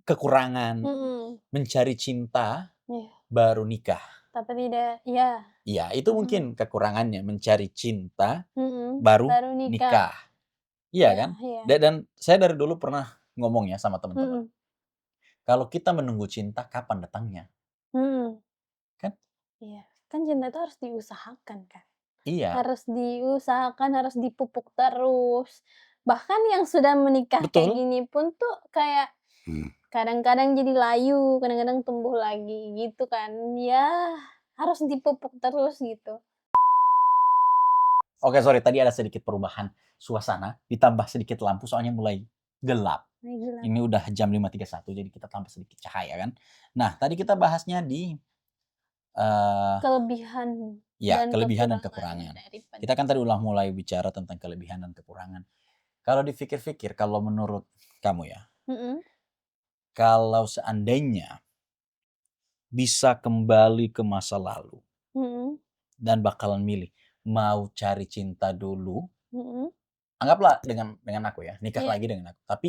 kekurangan Mhm, mencari cinta iya, baru nikah. tapi tidak iya, Iya, itu mhm, mungkin kekurangannya mencari cinta mhm, baru baru nikah. nikah. Iya Iya, kan? iya, Dan saya dari dulu pernah ngomong ya sama teman-teman, mhm, kalau kita menunggu cinta kapan datangnya? mhm, Kan iya. Kan cinta itu harus diusahakan kan. iya, Harus diusahakan, harus dipupuk terus. Bahkan yang sudah menikah kayak betul. gini pun tuh kayak kadang-kadang jadi layu, kadang-kadang tumbuh lagi gitu kan. Ya harus dipupuk terus gitu. Oke, sorry tadi ada sedikit perubahan suasana, ditambah sedikit lampu soalnya mulai gelap. Ay, gila. Ini udah jam 5.31 jadi kita tambah sedikit cahaya kan. Nah, tadi kita bahasnya di, eee, Kelebihan ya dan kelebihan dan kekurangan kekurangan. daripada Kita kan tadi udah mulai bicara tentang kelebihan dan kekurangan. Kalau dipikir-pikir, kalau menurut kamu ya, mhm, kalau seandainya bisa kembali ke masa lalu mhm, dan bakalan milih, mau cari cinta dulu, mhm, anggaplah dengan aku ya, nikah iya, lagi dengan aku, tapi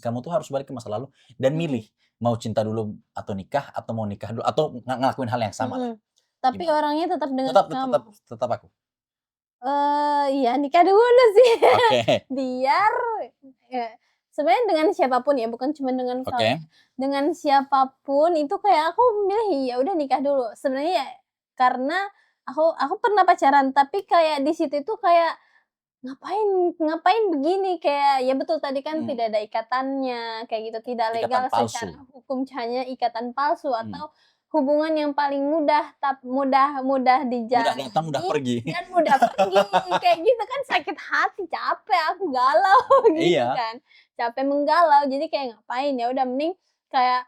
kamu tuh harus balik ke masa lalu dan mhm, milih, mau cinta dulu atau nikah, atau mau nikah dulu, atau ngelakuin hal yang sama lah, mhm. Tapi gimana? orangnya tetap dengan Tetap kamu? tetap tetap aku? Iya nikah dulu sih. Oke Biar ya sebenarnya dengan siapapun ya, bukan cuma dengan kamu oke, ya. Dengan siapapun itu kayak aku milih ya udah nikah dulu. Sebenarnya ya karena aku pernah pacaran, tapi kayak di situ itu kayak ngapain ngapain begini, kayak ya betul tadi kan mmm, tidak ada ikatannya, kayak gitu, tidak ikatan legal palsu, secara hukum, hanya ikatan palsu mmm, atau hubungan yang paling mudah mudah mudah datang mudah dijalani pergi. dan mudah pergi, kayak gitu kan sakit hati, capek aku galau gitu Iya, kan, capek menggalau, jadi kayak ngapain, ya udah mending kayak,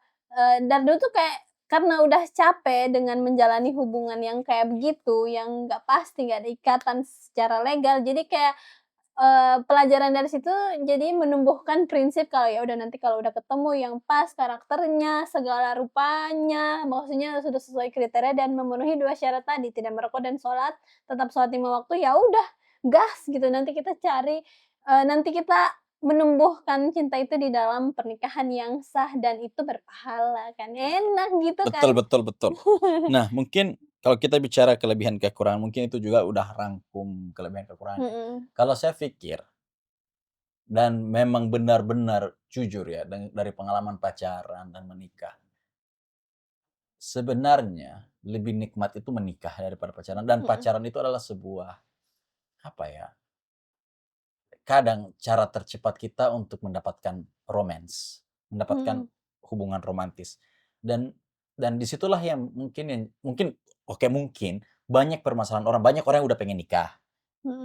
dari dulu tuh kayak karena udah capek dengan menjalani hubungan yang kayak begitu, yang nggak pasti, nggak ada ikatan secara legal, jadi kayak pelajaran dari situ jadi menumbuhkan prinsip kalau ya udah nanti kalau udah ketemu yang pas karakternya, segala rupanya, maksudnya sudah sesuai kriteria dan memenuhi 2 syarat tadi, tidak merokok dan sholat, tetap sholat 5 waktu, ya udah gas gitu. Nanti kita menumbuhkan cinta itu di dalam pernikahan yang sah dan itu berpahala kan, enak gitu kan. betul betul betul. Nah, mungkin kalau kita bicara kelebihan kekurangan, mungkin itu juga udah rangkum kelebihan kekurangannya. Mhm, Kalau saya pikir dan memang benar-benar jujur ya, dari pengalaman pacaran dan menikah, sebenarnya lebih nikmat itu menikah daripada pacaran dan mhm, pacaran itu adalah sebuah, apa ya, kadang cara tercepat kita untuk mendapatkan romance, mendapatkan mhm, hubungan romantis. Dan disitulah yang mungkin oke mungkin banyak permasalahan orang, banyak orang yang udah pengen nikah,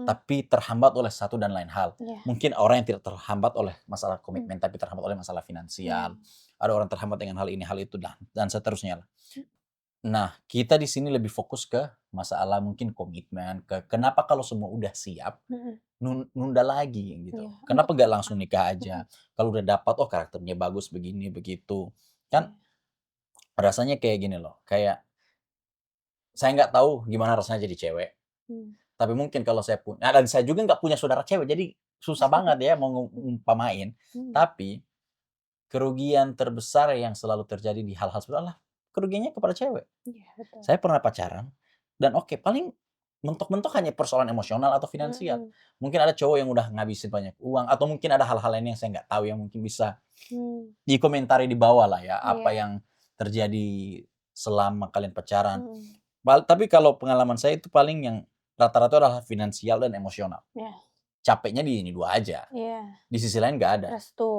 tapi terhambat oleh satu dan lain hal. Iya. Mungkin orang yang tidak terhambat oleh masalah komitmen, tapi terhambat oleh masalah finansial. Ada orang terhambat dengan hal ini, hal itu, dan seterusnya lah. Nah, kita di sini lebih fokus ke masalah mungkin komitmen, kenapa kalau semua udah siap, nunda lagi gitu. Iya. Kenapa nggak langsung nikah aja? Kalau udah dapat, oh karakternya bagus, begini, begitu. Kan rasanya kayak gini loh, kayak saya nggak tahu gimana rasanya jadi cewek. Tapi mungkin kalau saya punya, dan saya juga nggak punya saudara cewek, jadi susah banget ya mau ngumpamain. Tapi kerugian terbesar yang selalu terjadi di hal-hal seperti itulah kerugiannya kepada cewek. Iya, betul. Saya pernah pacaran dan oke, paling mentok-mentok hanya persoalan emosional atau finansial. Mungkin ada cowok yang udah ngabisin banyak uang, atau mungkin ada hal-hal lain yang saya nggak tahu yang mungkin bisa dikomentari di bawah lah ya, apa yang terjadi selama kalian pacaran. Tapi kalau pengalaman saya itu paling yang rata-rata adalah finansial dan emosional. Capeknya di ini dua aja. Di sisi lain nggak ada. Restu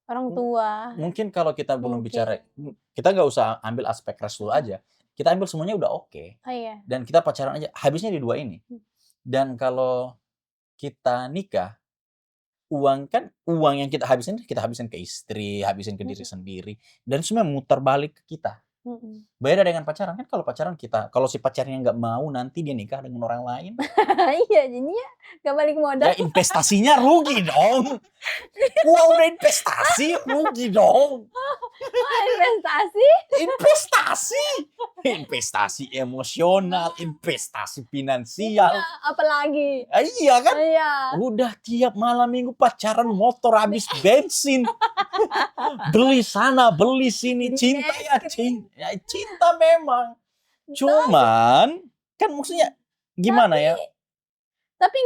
orang tua. Mungkin kalau kita belum bicara, kita nggak usah ambil aspek restu aja. Kita ambil semuanya udah oke. Dan kita pacaran aja, habisnya di dua ini. Dan kalau kita nikah, uang yang kita habisin ke istri, habisin ke diri sendiri, dan semua muter balik ke kita. Beda dengan pacaran, kan kalau pacaran kalau si pacarnya nggak mau, nanti dia nikah dengan orang lain. Iya, jadinya nggak balik modal. Ya investasinya rugi dong. Gua udah investasi, rugi dong. Investasi emosional, investasi finansial. Apalagi? Iya kan? Iya. Udah tiap malam minggu pacaran, motor habis bensin. Beli sana, beli sini, cinta ya cinta memang. Cuman kan maksudnya gimana ya? Tapi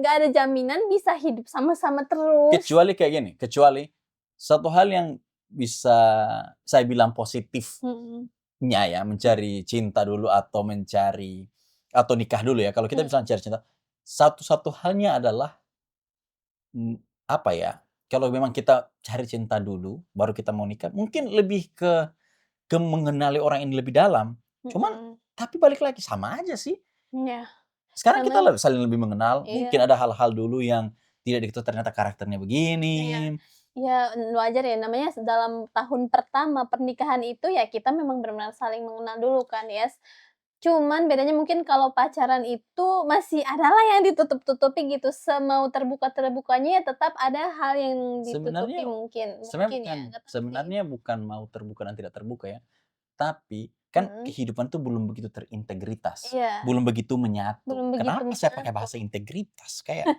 nggak ada jaminan bisa hidup sama-sama terus. Kecuali kayak gini, satu hal yang bisa saya bilang positifnya ya, mencari cinta dulu atau nikah dulu ya. Kalau kita bisa mencari cinta, satu halnya adalah apa ya? Kalau memang kita cari cinta dulu, baru kita mau nikah, mungkin lebih ke mengenali orang ini lebih dalam. Cuman tapi balik lagi sama aja sih. Sekarang kita saling lebih mengenal. Mungkin ada hal-hal dulu yang tidak diketahui, ternyata karakternya begini. Ya wajar ya, namanya dalam tahun pertama pernikahan itu ya kita memang benar-benar saling mengenal dulu kan ya. Cuman bedanya mungkin kalau pacaran itu masih adalah yang ditutup-tutupi gitu, semau terbuka-terbukanya ya tetap ada hal yang ditutupi mungkin ya. Sebenarnya bukan mau terbuka dan tidak terbuka ya. Tapi kan kehidupan tuh belum begitu terintegritas. Belum begitu menyatu. Kenapa saya pakai bahasa integritas? Kayak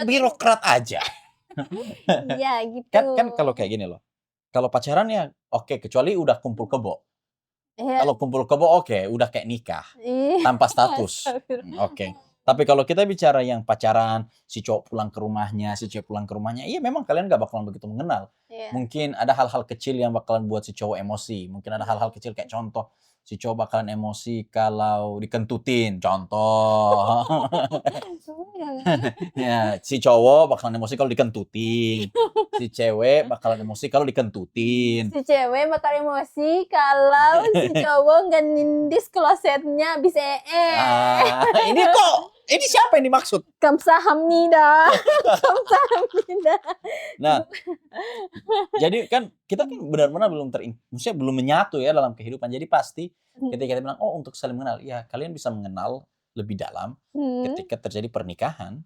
birokrat aja. Iya gitu. Kan kalau kayak gini loh. Kalau pacaran ya oke, kecuali udah kumpul kebo. Kalau kumpul kebo oke, udah kayak nikah tanpa status. Oke. Tapi kalau kita bicara yang pacaran, si cowok pulang ke rumahnya, si cewek pulang ke rumahnya, iya memang kalian gak bakalan begitu mengenal. Mungkin ada hal-hal kecil yang bakalan buat si cowok emosi. Mungkin ada hal-hal kecil kayak contoh, si cowok bakalan emosi kalau dikentutin, contoh. Ya, si cowok bakalan emosi kalau dikentutin. Si cewek bakalan emosi kalau dikentutin. Si cewek bakal emosi kalau si cowok nggak nindis klosetnya habis Ini siapa yang dimaksud? Kamsahamnida. Kamsahamnida. Nah, jadi kan kita kan benar-benar maksudnya belum menyatu ya dalam kehidupan. Jadi pasti ketika kita bilang, oh untuk saling mengenal, ya kalian bisa mengenal lebih dalam ketika terjadi pernikahan.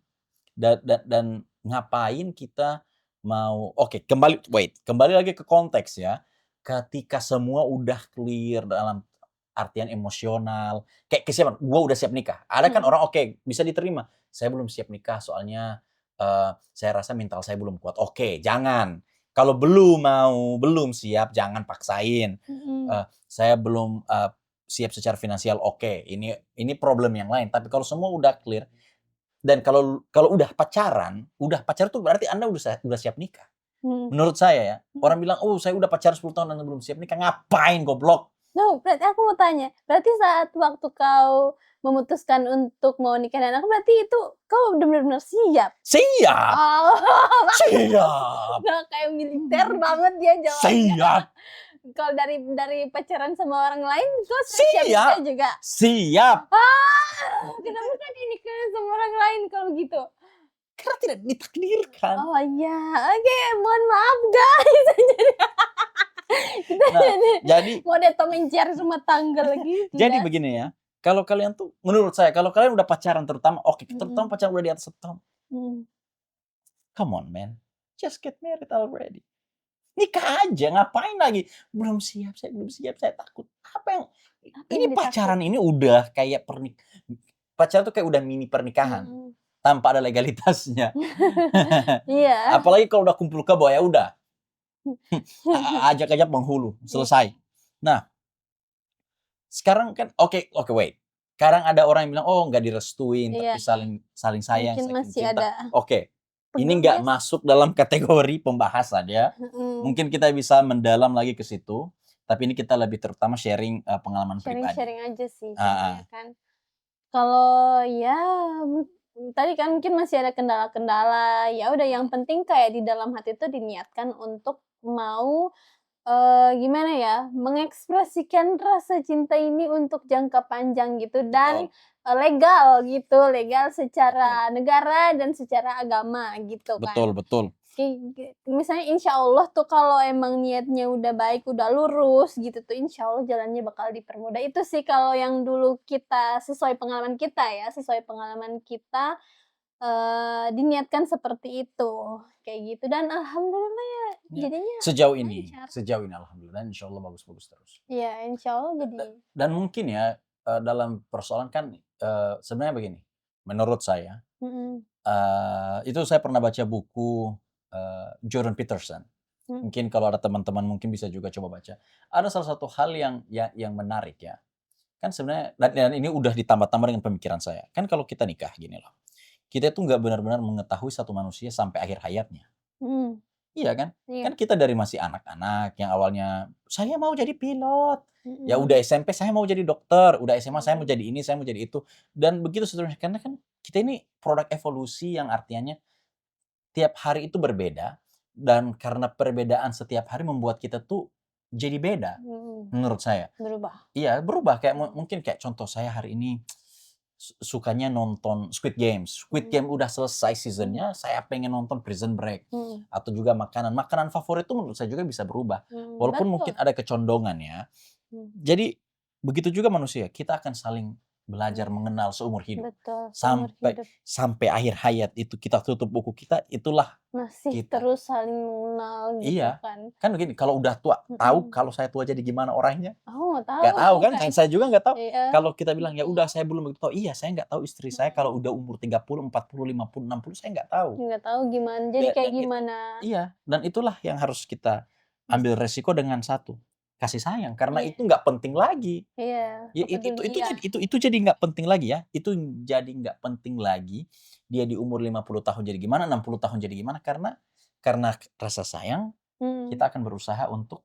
Dan ngapain kita mau, kembali lagi ke konteks ya. Ketika semua udah clear dalam artian emosional, kayak kesiapan, gue udah siap nikah. Ada kan orang bisa diterima. Saya belum siap nikah soalnya saya rasa mental saya belum kuat. Oke, jangan. Kalau belum siap, jangan paksain. Saya belum siap secara finansial. Oke, ini problem yang lain. Tapi kalau semua udah clear, dan kalau udah pacaran tuh berarti Anda udah siap nikah. Menurut saya ya, orang bilang, oh saya udah pacaran 10 tahun dan belum siap nikah, ngapain goblok? No, berarti aku mau tanya, berarti saat waktu kau memutuskan untuk mau nikah dan aku, berarti itu kau benar-benar siap? Siap! Oh, siap! Nah, kayak militer banget dia jawabnya. Siap! kalau dari pacaran sama orang lain, kau siap Siap. juga. Siap. Kenapa kan ini ke sama orang lain kalau gitu? Karena tidak ditakdirkan. Oh iya, oke, mohon maaf guys. Kita Nah, jadi mode Tom and Jerry rumah tangga lagi. jadi tidak. begini ya. Kalau kalian tuh, menurut saya, kalau kalian udah pacaran terutama, terutama pacaran udah di atas 1 tahun. Come on man, just get married already. Nikah aja, ngapain lagi? Belum siap, saya takut. Ini yang pacaran ini udah kayak pacaran tuh kayak udah mini pernikahan. Tanpa ada legalitasnya. Iya. Apalagi kalau udah kumpul kebo ya udah. Ajak-ajak penghulu, selesai. Nah, sekarang kan oke, wait. Sekarang ada orang yang bilang, oh nggak direstuin, Iya. tapi saling sayang, Mungkin saling masih cinta. ada. Oke, ini nggak masuk dalam kategori pembahasan ya. Mungkin kita bisa mendalam lagi ke situ, tapi ini kita lebih terutama sharing pengalaman pribadi. Sharing aja sih, Ah, sebenarnya kan. Kalau ya tadi kan mungkin masih ada kendala-kendala. Ya udah, yang penting kayak di dalam hati itu diniatkan untuk mau gimana ya, mengekspresikan rasa cinta ini untuk jangka panjang gitu dan legal gitu, legal secara negara dan secara agama gitu kan. Betul. Misalnya insya Allah tuh kalau emang niatnya udah baik, udah lurus gitu tuh, insya Allah jalannya bakal dipermudah. Itu sih kalau yang dulu kita, sesuai pengalaman kita, diniatkan seperti itu, kayak gitu. Dan alhamdulillah ya jadinya Sejauh ini lancar. alhamdulillah, insya Allah bagus-bagus terus. Iya, insya Allah jadi. Dan mungkin ya dalam persoalan kan sebenarnya begini, menurut saya itu saya pernah baca buku Jordan Peterson. Mungkin kalau ada teman-teman mungkin bisa juga coba baca. Ada salah satu hal yang menarik ya. Kan sebenarnya dan ini udah ditambah-tambah dengan pemikiran saya. Kan kalau kita nikah gini loh. Kita itu nggak benar-benar mengetahui satu manusia sampai akhir hayatnya. Iya kan? Iya. Kan kita dari masih anak-anak yang awalnya saya mau jadi pilot. Ya udah SMP saya mau jadi dokter, udah SMA saya mau jadi ini, saya mau jadi itu. Dan begitu seterusnya. Karena kan kita ini produk evolusi yang artinya tiap hari itu berbeda dan karena perbedaan setiap hari membuat kita tuh jadi beda menurut saya. Berubah. Iya, berubah kayak mungkin kayak contoh saya hari ini sukanya nonton Squid Game. Squid Game udah selesai seasonnya, saya pengen nonton Prison Break. Atau juga makanan favorit itu menurut saya juga bisa berubah. Walaupun mungkin ada kecondongan ya. Jadi begitu juga manusia, kita akan saling belajar mengenal seumur hidup. Betul. Sampai akhir hayat itu kita tutup buku kita, itulah masih kita. Terus saling mengenal gitu Iya. kan. Kan begini, kalau udah tua, tahu kalau saya tua jadi gimana orangnya? Oh, tahu. Nggak tahu kan? Saya juga nggak tahu. Iya. Kalau kita bilang ya udah saya belum begitu tahu. Iya, saya nggak tahu istri saya kalau udah umur 30, 40, 50, 60 saya nggak tahu. Nggak tahu gimana. Jadi kayak gimana? Iya, dan itulah yang harus kita ambil resiko dengan satu, kasih sayang, karena itu nggak penting lagi. Iya. Ya, itu jadi nggak penting lagi ya. Itu jadi nggak penting lagi. Dia di umur 50 tahun jadi gimana, 60 tahun jadi gimana, karena rasa sayang kita akan berusaha untuk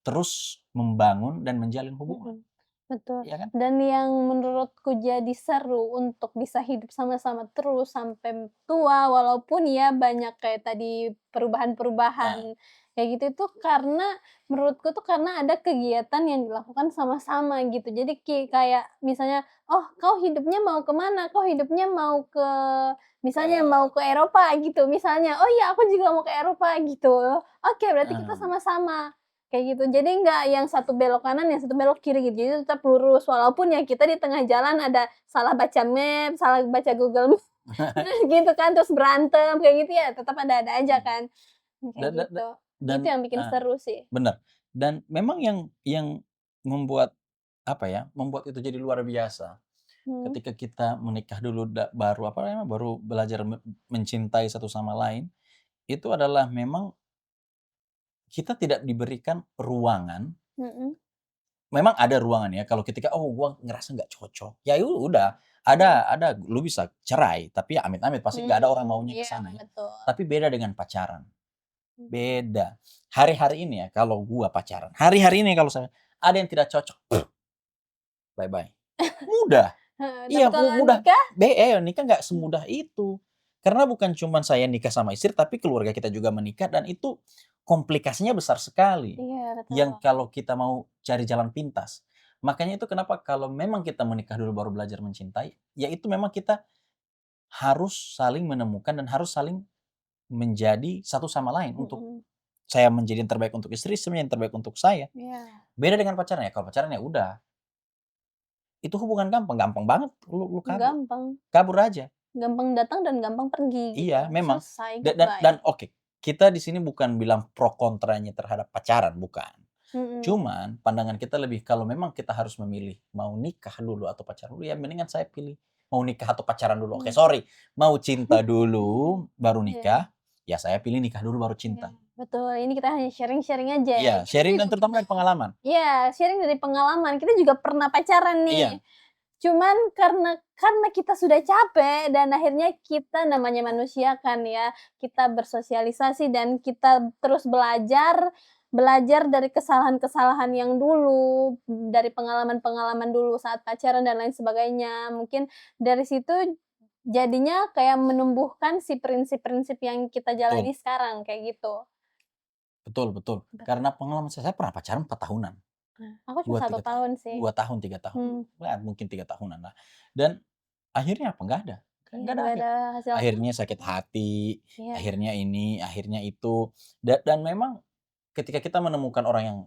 terus membangun dan menjalin hubungan. Betul. Ya kan? Dan yang menurutku jadi seru untuk bisa hidup sama-sama terus sampai tua, walaupun ya banyak kayak tadi perubahan-perubahan kayak gitu, itu karena menurutku tuh karena ada kegiatan yang dilakukan sama-sama gitu. Jadi kayak misalnya, oh kau hidupnya mau kemana? Kau hidupnya mau ke misalnya mau ke Eropa gitu. Misalnya, oh iya aku juga mau ke Eropa gitu. Oke, berarti kita sama-sama. Kayak gitu. Jadi nggak yang satu belok kanan, yang satu belok kiri gitu. Jadi tetap lurus. Walaupun ya kita di tengah jalan ada salah baca map, salah baca Google Map, gitu kan, terus berantem kayak gitu ya, tetap ada aja kan. Kayak gitu. Itu yang bikin seru sih. Benar. Dan memang yang membuat membuat itu jadi luar biasa. Ketika kita menikah dulu baru belajar mencintai satu sama lain, itu adalah memang kita tidak diberikan ruangan. Memang ada ruangan ya kalau ketika gua ngerasa nggak cocok, ya udah ada lu bisa cerai, tapi ya amit-amit pasti nggak ada orang maunya ke sana ya. Tapi beda dengan pacaran. Beda. Hari-hari ini ya kalau gua pacaran, hari-hari ini kalau saya ada yang tidak cocok, bye-bye. Mudah. Iya, mudah. Nikah nggak semudah itu. Karena bukan cuma saya nikah sama istri, tapi keluarga kita juga menikah dan itu komplikasinya besar sekali. Iya, Yang betul. kalau kita mau cari jalan pintas. Makanya itu kenapa kalau memang kita menikah dulu baru belajar mencintai, ya itu memang kita harus saling menemukan dan harus saling menjadi satu sama lain. Untuk Mhm. saya menjadi yang terbaik untuk istri menjadi yang terbaik untuk saya. Iya. Beda dengan pacaran ya, kalau pacaran ya udah, itu hubungan gampang, gampang banget lu kabur Gampang. kabur aja. Gampang datang dan gampang pergi gitu. Iya, memang. Selesai, Dan goodbye. oke, kita di sini bukan bilang pro kontranya terhadap pacaran, bukan. Mhm. Cuman pandangan kita lebih kalau memang kita harus memilih mau nikah dulu atau pacaran dulu, ya mendingan saya pilih mau nikah atau pacaran dulu. Oke, Mmm. sorry, mau cinta dulu baru Iya. nikah, ya saya pilih nikah dulu baru Iya, cinta. betul. Ini kita hanya sharing-sharing aja ya. Iya, Kita sharing dan juga terutama dari pengalaman. iya, sharing dari pengalaman. Kita juga pernah pacaran Iya, nih. Cuman karena kita sudah capek dan akhirnya kita namanya manusia kan ya, kita bersosialisasi dan kita terus belajar belajar dari kesalahan-kesalahan yang dulu, dari pengalaman-pengalaman dulu saat pacaran dan lain sebagainya. Mungkin dari situ jadinya kayak menumbuhkan si prinsip-prinsip yang kita betul. jalani sekarang, kayak gitu. Betul betul. Karena pengalaman saya pernah pacaran 4 tahunan. Nah, aku cuma 2, 1 3 tahun. tahun sih. 2 tahun, 3 tahun. Hmm, Ya mungkin 3 tahunan lah. Dan akhirnya apa? Nggak ada. iya, Nggak ada nggak akhir. ada hasil Akhirnya sakit apa-apa. hati, Iya, akhirnya ini, akhirnya itu. Dan memang ketika kita menemukan orang yang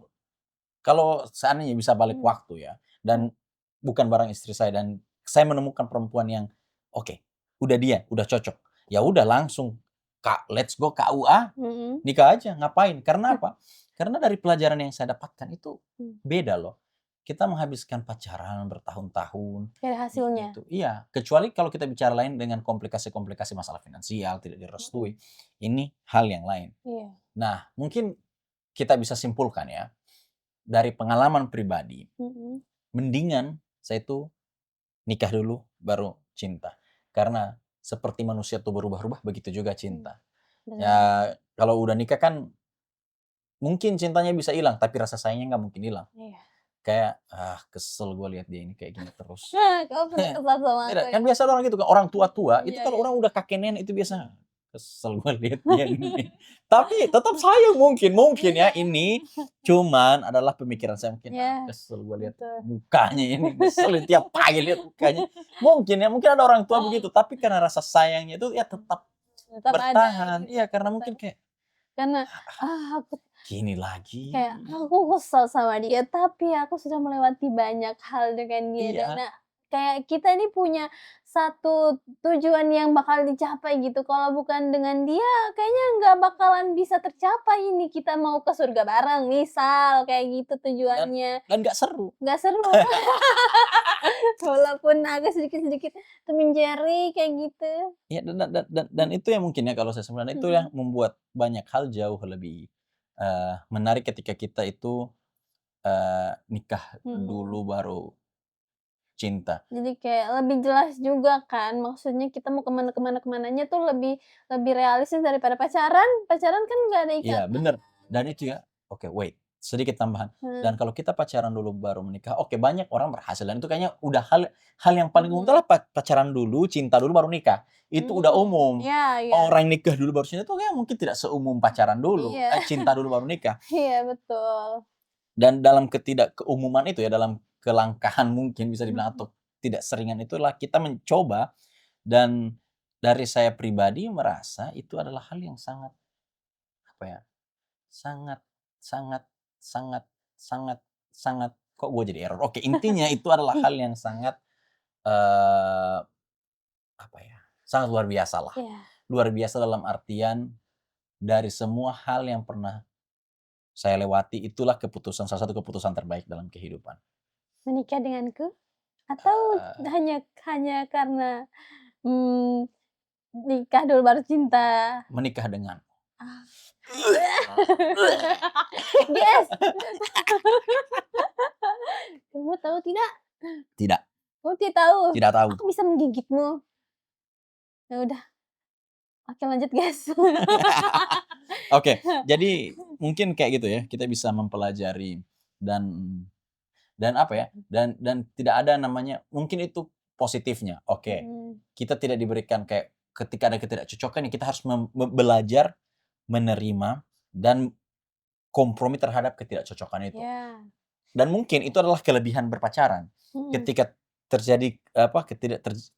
kalau seandainya bisa balik mhm, waktu ya, dan bukan barang istri saya dan saya menemukan perempuan yang oke, udah dia, udah cocok. Ya udah langsung Kak, let's go KUA, mhm, nikah aja, ngapain? Karena apa? Karena dari pelajaran yang saya dapatkan itu mmm, beda loh. Kita menghabiskan pacaran bertahun-tahun, nggak ada hasilnya. itu iya, kecuali kalau kita bicara lain dengan komplikasi-komplikasi masalah finansial, tidak Mhm, direstui, ini hal yang lain. iya, Nah, mungkin kita bisa simpulkan ya, dari pengalaman pribadi, mhm, mendingan saya itu nikah dulu baru cinta. Karena seperti manusia tuh berubah-ubah, begitu juga mmm, cinta. benar, Ya, kalau udah nikah kan mungkin cintanya bisa hilang, tapi rasa sayangnya nggak mungkin hilang. iya. Kayak, "Ah, kesel gue lihat dia ini kayak gini terus." Nah, kamu pernah kesal sama aku Beda, ya? kan biasa orang gitu kan, orang tua-tua itu Iya, kalau iya. orang udah kakek nenek itu biasa, "Kesel gue lihat dia ini." Tapi tetap sayang mungkin mungkin ya Iya, ini cuman adalah pemikiran saya mungkin, "Ah, iya, kesel gue lihat betul. mukanya ini, ngeselin tiap pagi lihat mukanya." Mungkin ya, mungkin ada orang tua begitu, tapi karena rasa sayangnya itu ya tetap Tetap ada bertahan. gitu, Iya, karena mungkin tetap kayak, karena, aku "Gini lagi." kayak aku kesel sama dia, tapi aku sudah melewati banyak hal dengan dia dan, Iya, kayak kita ini punya satu tujuan yang bakal dicapai gitu, kalau bukan dengan dia kayaknya nggak bakalan bisa tercapai ini, kita mau ke surga bareng, misal kayak gitu dan tujuannya. nggak seru. Nggak seru, walaupun agak sedikit-sedikit Tom and Jerry kayak gitu. Iya, dan itu yang mungkin ya kalau saya simpulkan itu yang Mhm, membuat banyak hal jauh lebih, menarik ketika kita itu, nikah mhm. dulu baru cinta. Jadi kayak lebih jelas juga kan, maksudnya kita mau kemananya tuh lebih lebih realistis daripada pacaran. Pacaran kan nggak ada Iya, ikatan. bener. Dan itu ya oke, wait, sedikit tambahan. Nah, Dan kalau kita pacaran dulu baru menikah, oke banyak orang berhasil dan itu kayaknya udah hal hal yang paling umum mhm, adalah pacaran dulu, cinta dulu, baru nikah. Itu udah mhm, umum. iya, iya, Orang nikah dulu baru cinta itu kayaknya mungkin tidak seumum pacaran dulu, iya, cinta dulu baru nikah. iya, betul. Dan dalam ketidakkeumuman itu ya, dalam kelangkaan mungkin bisa dibilang Mhm, atau tidak seringan itulah kita mencoba dan dari saya pribadi merasa itu adalah hal yang sangat, apa ya, sangat sangat sangat sangat sangat kok gue jadi error? Oke, intinya itu adalah hal yang sangat, eee, apa ya, sangat luar biasalah. iya, Luar biasa dalam artian dari semua hal yang pernah saya lewati, itulah keputusan salah satu keputusan terbaik dalam kehidupan. menikah denganku atau Eee hanya hanya karena, mmm, nikah dulu baru cinta? Menikah dengan Ah. Yes, kamu tahu tidak? tidak Kamu tidak tahu, tidak tahu. aku bisa menggigitmu. Ya udah, oke lanjut guys. Oke, jadi mungkin kayak gitu ya, kita bisa mempelajari dan apa ya, dan tidak ada namanya mungkin itu positifnya, oke. Mhm, Kita tidak diberikan kayak ketika ada ketidakcocokan ya kita harus belajar menerima dan kompromi terhadap ketidakcocokan itu. Ya. Dan mungkin itu adalah kelebihan berpacaran. Ketika terjadi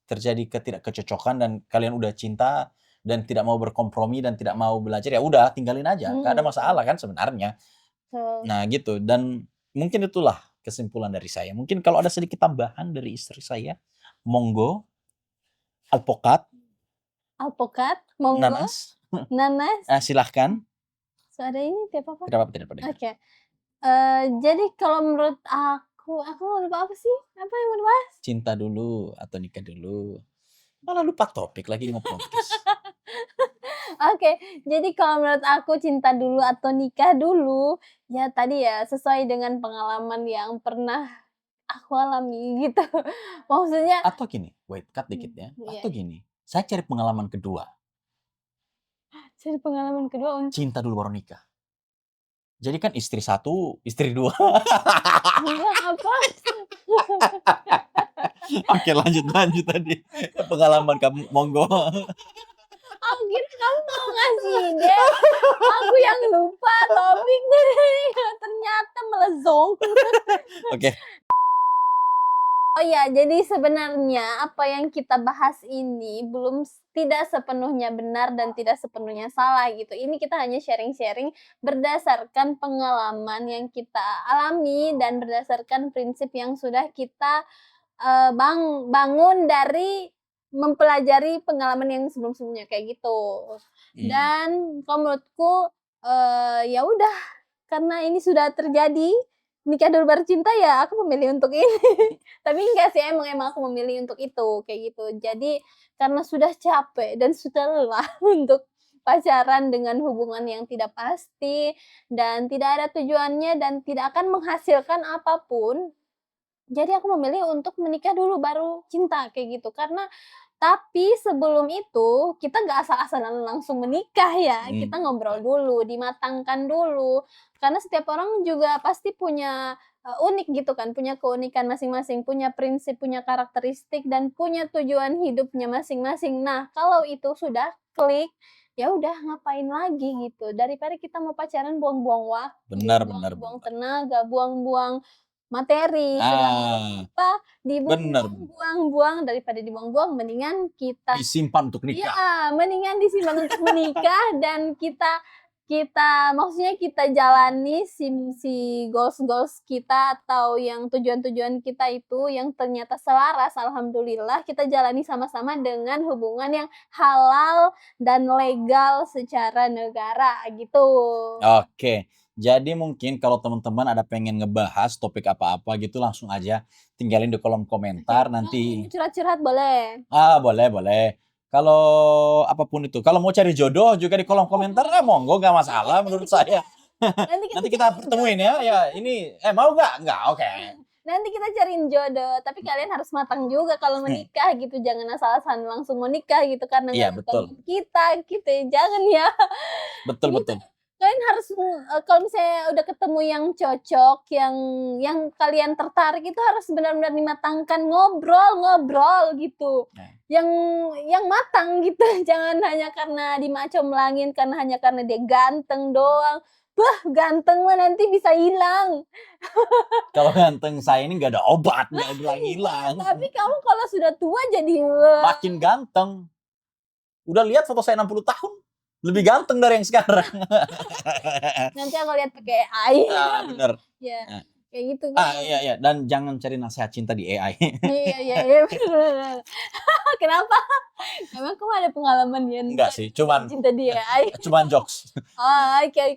terjadi ketidakcocokan dan kalian udah cinta dan tidak mau berkompromi dan tidak mau belajar, ya udah tinggalin aja. Gak ada masalah kan sebenarnya. Nah, gitu. Dan mungkin itulah kesimpulan dari saya. Mungkin kalau ada sedikit tambahan dari istri saya, monggo. Alpukat, monggo. nanas. Silahkan. So ada ini tidak apa-apa. Tidak apa-apa. Oke. Jadi kalau menurut aku lupa apa sih? Apa yang mau dibahas? Cinta dulu atau nikah dulu. Malah lupa topik lagi nge-podcast. Oke, jadi kalau menurut aku cinta dulu atau nikah dulu, ya tadi ya sesuai dengan pengalaman yang pernah aku alami gitu. Maksudnya Atau gini, wait, cut dikit ya. Atau gini, saya cari pengalaman kedua. Cari pengalaman kedua untuk Cinta dulu baru nikah. Jadi kan istri satu, istri dua. enggak apa? Oke, lanjut tadi. Pengalaman kamu, monggo. Aku kira kamu mau ngasih ide. Aku yang lupa topik ternyata melezong. Oke. Oh ya, jadi sebenarnya apa yang kita bahas ini tidak sepenuhnya benar dan tidak sepenuhnya salah gitu. Ini kita hanya sharing-sharing berdasarkan pengalaman yang kita alami dan berdasarkan prinsip yang sudah kita bangun dari mempelajari pengalaman yang sebelum-sebelumnya kayak gitu. Dan kalau menurutku ya udah karena ini sudah terjadi nikah dulu baru cinta ya aku memilih untuk ini. Tapi enggak sih emang aku memilih untuk itu kayak gitu. Jadi karena sudah capek dan sudah lelah untuk pacaran dengan hubungan yang tidak pasti dan tidak ada tujuannya dan tidak akan menghasilkan apapun. Jadi aku memilih untuk menikah dulu baru cinta kayak gitu. Tapi sebelum itu kita nggak asal-asalan langsung menikah ya. Kita ngobrol dulu, dimatangkan dulu. Karena setiap orang juga pasti punya unik gitu kan, punya keunikan masing-masing, punya prinsip, punya karakteristik dan punya tujuan hidupnya masing-masing. Nah, kalau itu sudah klik, ya udah ngapain lagi gitu. Daripada kita mau pacaran buang-buang waktu, Benar. buang tenaga, buang-buang materi, dibuang-buang daripada dibuang-buang mendingan kita disimpan untuk nikah. Iya, mendingan disimpan untuk menikah dan kita maksudnya kita jalani si goals kita atau yang tujuan-tujuan kita itu yang ternyata selaras, alhamdulillah kita jalani sama-sama dengan hubungan yang halal dan legal secara negara gitu. Oke. Jadi mungkin kalau teman-teman ada pengen ngebahas topik apa-apa gitu langsung aja tinggalin di kolom komentar nanti. Curhat-curhat boleh. Boleh. Kalau apapun itu. Kalau mau cari jodoh juga di kolom komentar monggo gak masalah menurut saya. Nanti kita pertemuin ya. Ya ini mau gak? Enggak. Oke. Nanti kita cariin jodoh, tapi kalian harus matang juga kalau menikah gitu. Jangan asal-asalan langsung mau nikah gitu karena Iya, betul. kita gitu. Jangan ya. Betul. Kalian harus kalau misalnya udah ketemu yang cocok, yang kalian tertarik itu harus benar-benar dimatangkan, ngobrol gitu. Yang matang gitu. Jangan hanya karena dimacomlangin, hanya karena dia ganteng doang. Ganteng mah nanti bisa hilang. Kalau ganteng saya ini gak ada obat, gak hilang. Tapi kamu kalau sudah tua jadi makin ganteng. Udah lihat foto saya 60 tahun? Lebih ganteng dari yang sekarang. Nanti aku lihat pakai AI. Bener. Ya, kayak gitu. Iya. Dan jangan cari nasihat cinta di AI. Iya. Kenapa? Emang kamu ada pengalaman ya? Enggak sih, cuman cinta di AI. Cuman jokes. Oke.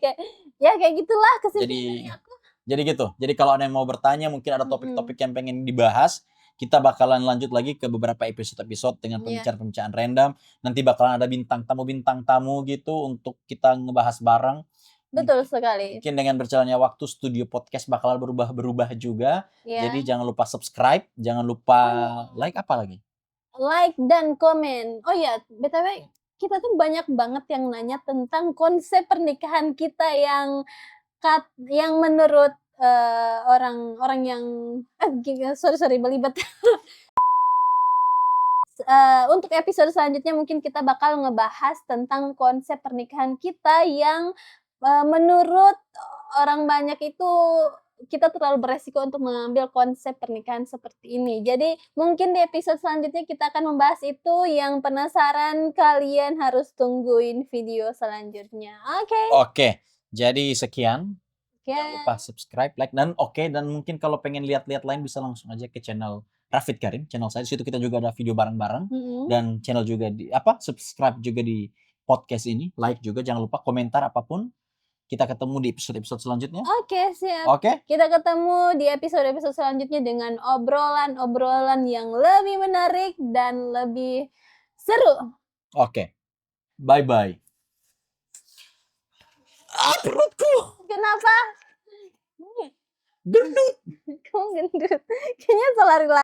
Ya kayak gitulah kesimpulannya aku. Jadi gitu. Jadi kalau ada yang mau bertanya, mungkin ada topik-topik yang pengen dibahas, kita bakalan lanjut lagi ke beberapa episode dengan pembicaraan random. Nanti bakalan ada bintang tamu gitu untuk kita ngebahas bareng. Betul sekali. Mungkin dengan berjalannya waktu studio podcast bakalan berubah juga. Jadi jangan lupa subscribe, jangan lupa like apa lagi? Like dan komen. Oh ya, BTW kita tuh banyak banget yang nanya tentang konsep pernikahan kita yang menurut orang yang sorry belibet. untuk episode selanjutnya mungkin kita bakal ngebahas tentang konsep pernikahan kita yang menurut orang banyak itu kita terlalu beresiko untuk mengambil konsep pernikahan seperti ini. Jadi mungkin di episode selanjutnya kita akan membahas itu. Yang penasaran kalian harus tungguin video selanjutnya. Oke. Oke, jadi sekian. Oke. Jangan lupa subscribe, like, dan mungkin kalau pengen lihat-lihat lain bisa langsung aja ke channel Rafid Karim, channel saya. Di situ kita juga ada video bareng-bareng Mm-mm. dan channel juga subscribe juga di podcast ini, like juga, jangan lupa komentar apapun. Kita ketemu di episode-episode selanjutnya. Oke, siap. Oke? Kita ketemu di episode-episode selanjutnya dengan obrolan-obrolan yang lebih menarik dan lebih seru. Oke. Bye-bye. Perutku Kenapa? gendut. Kamu gendut. Kayaknya salah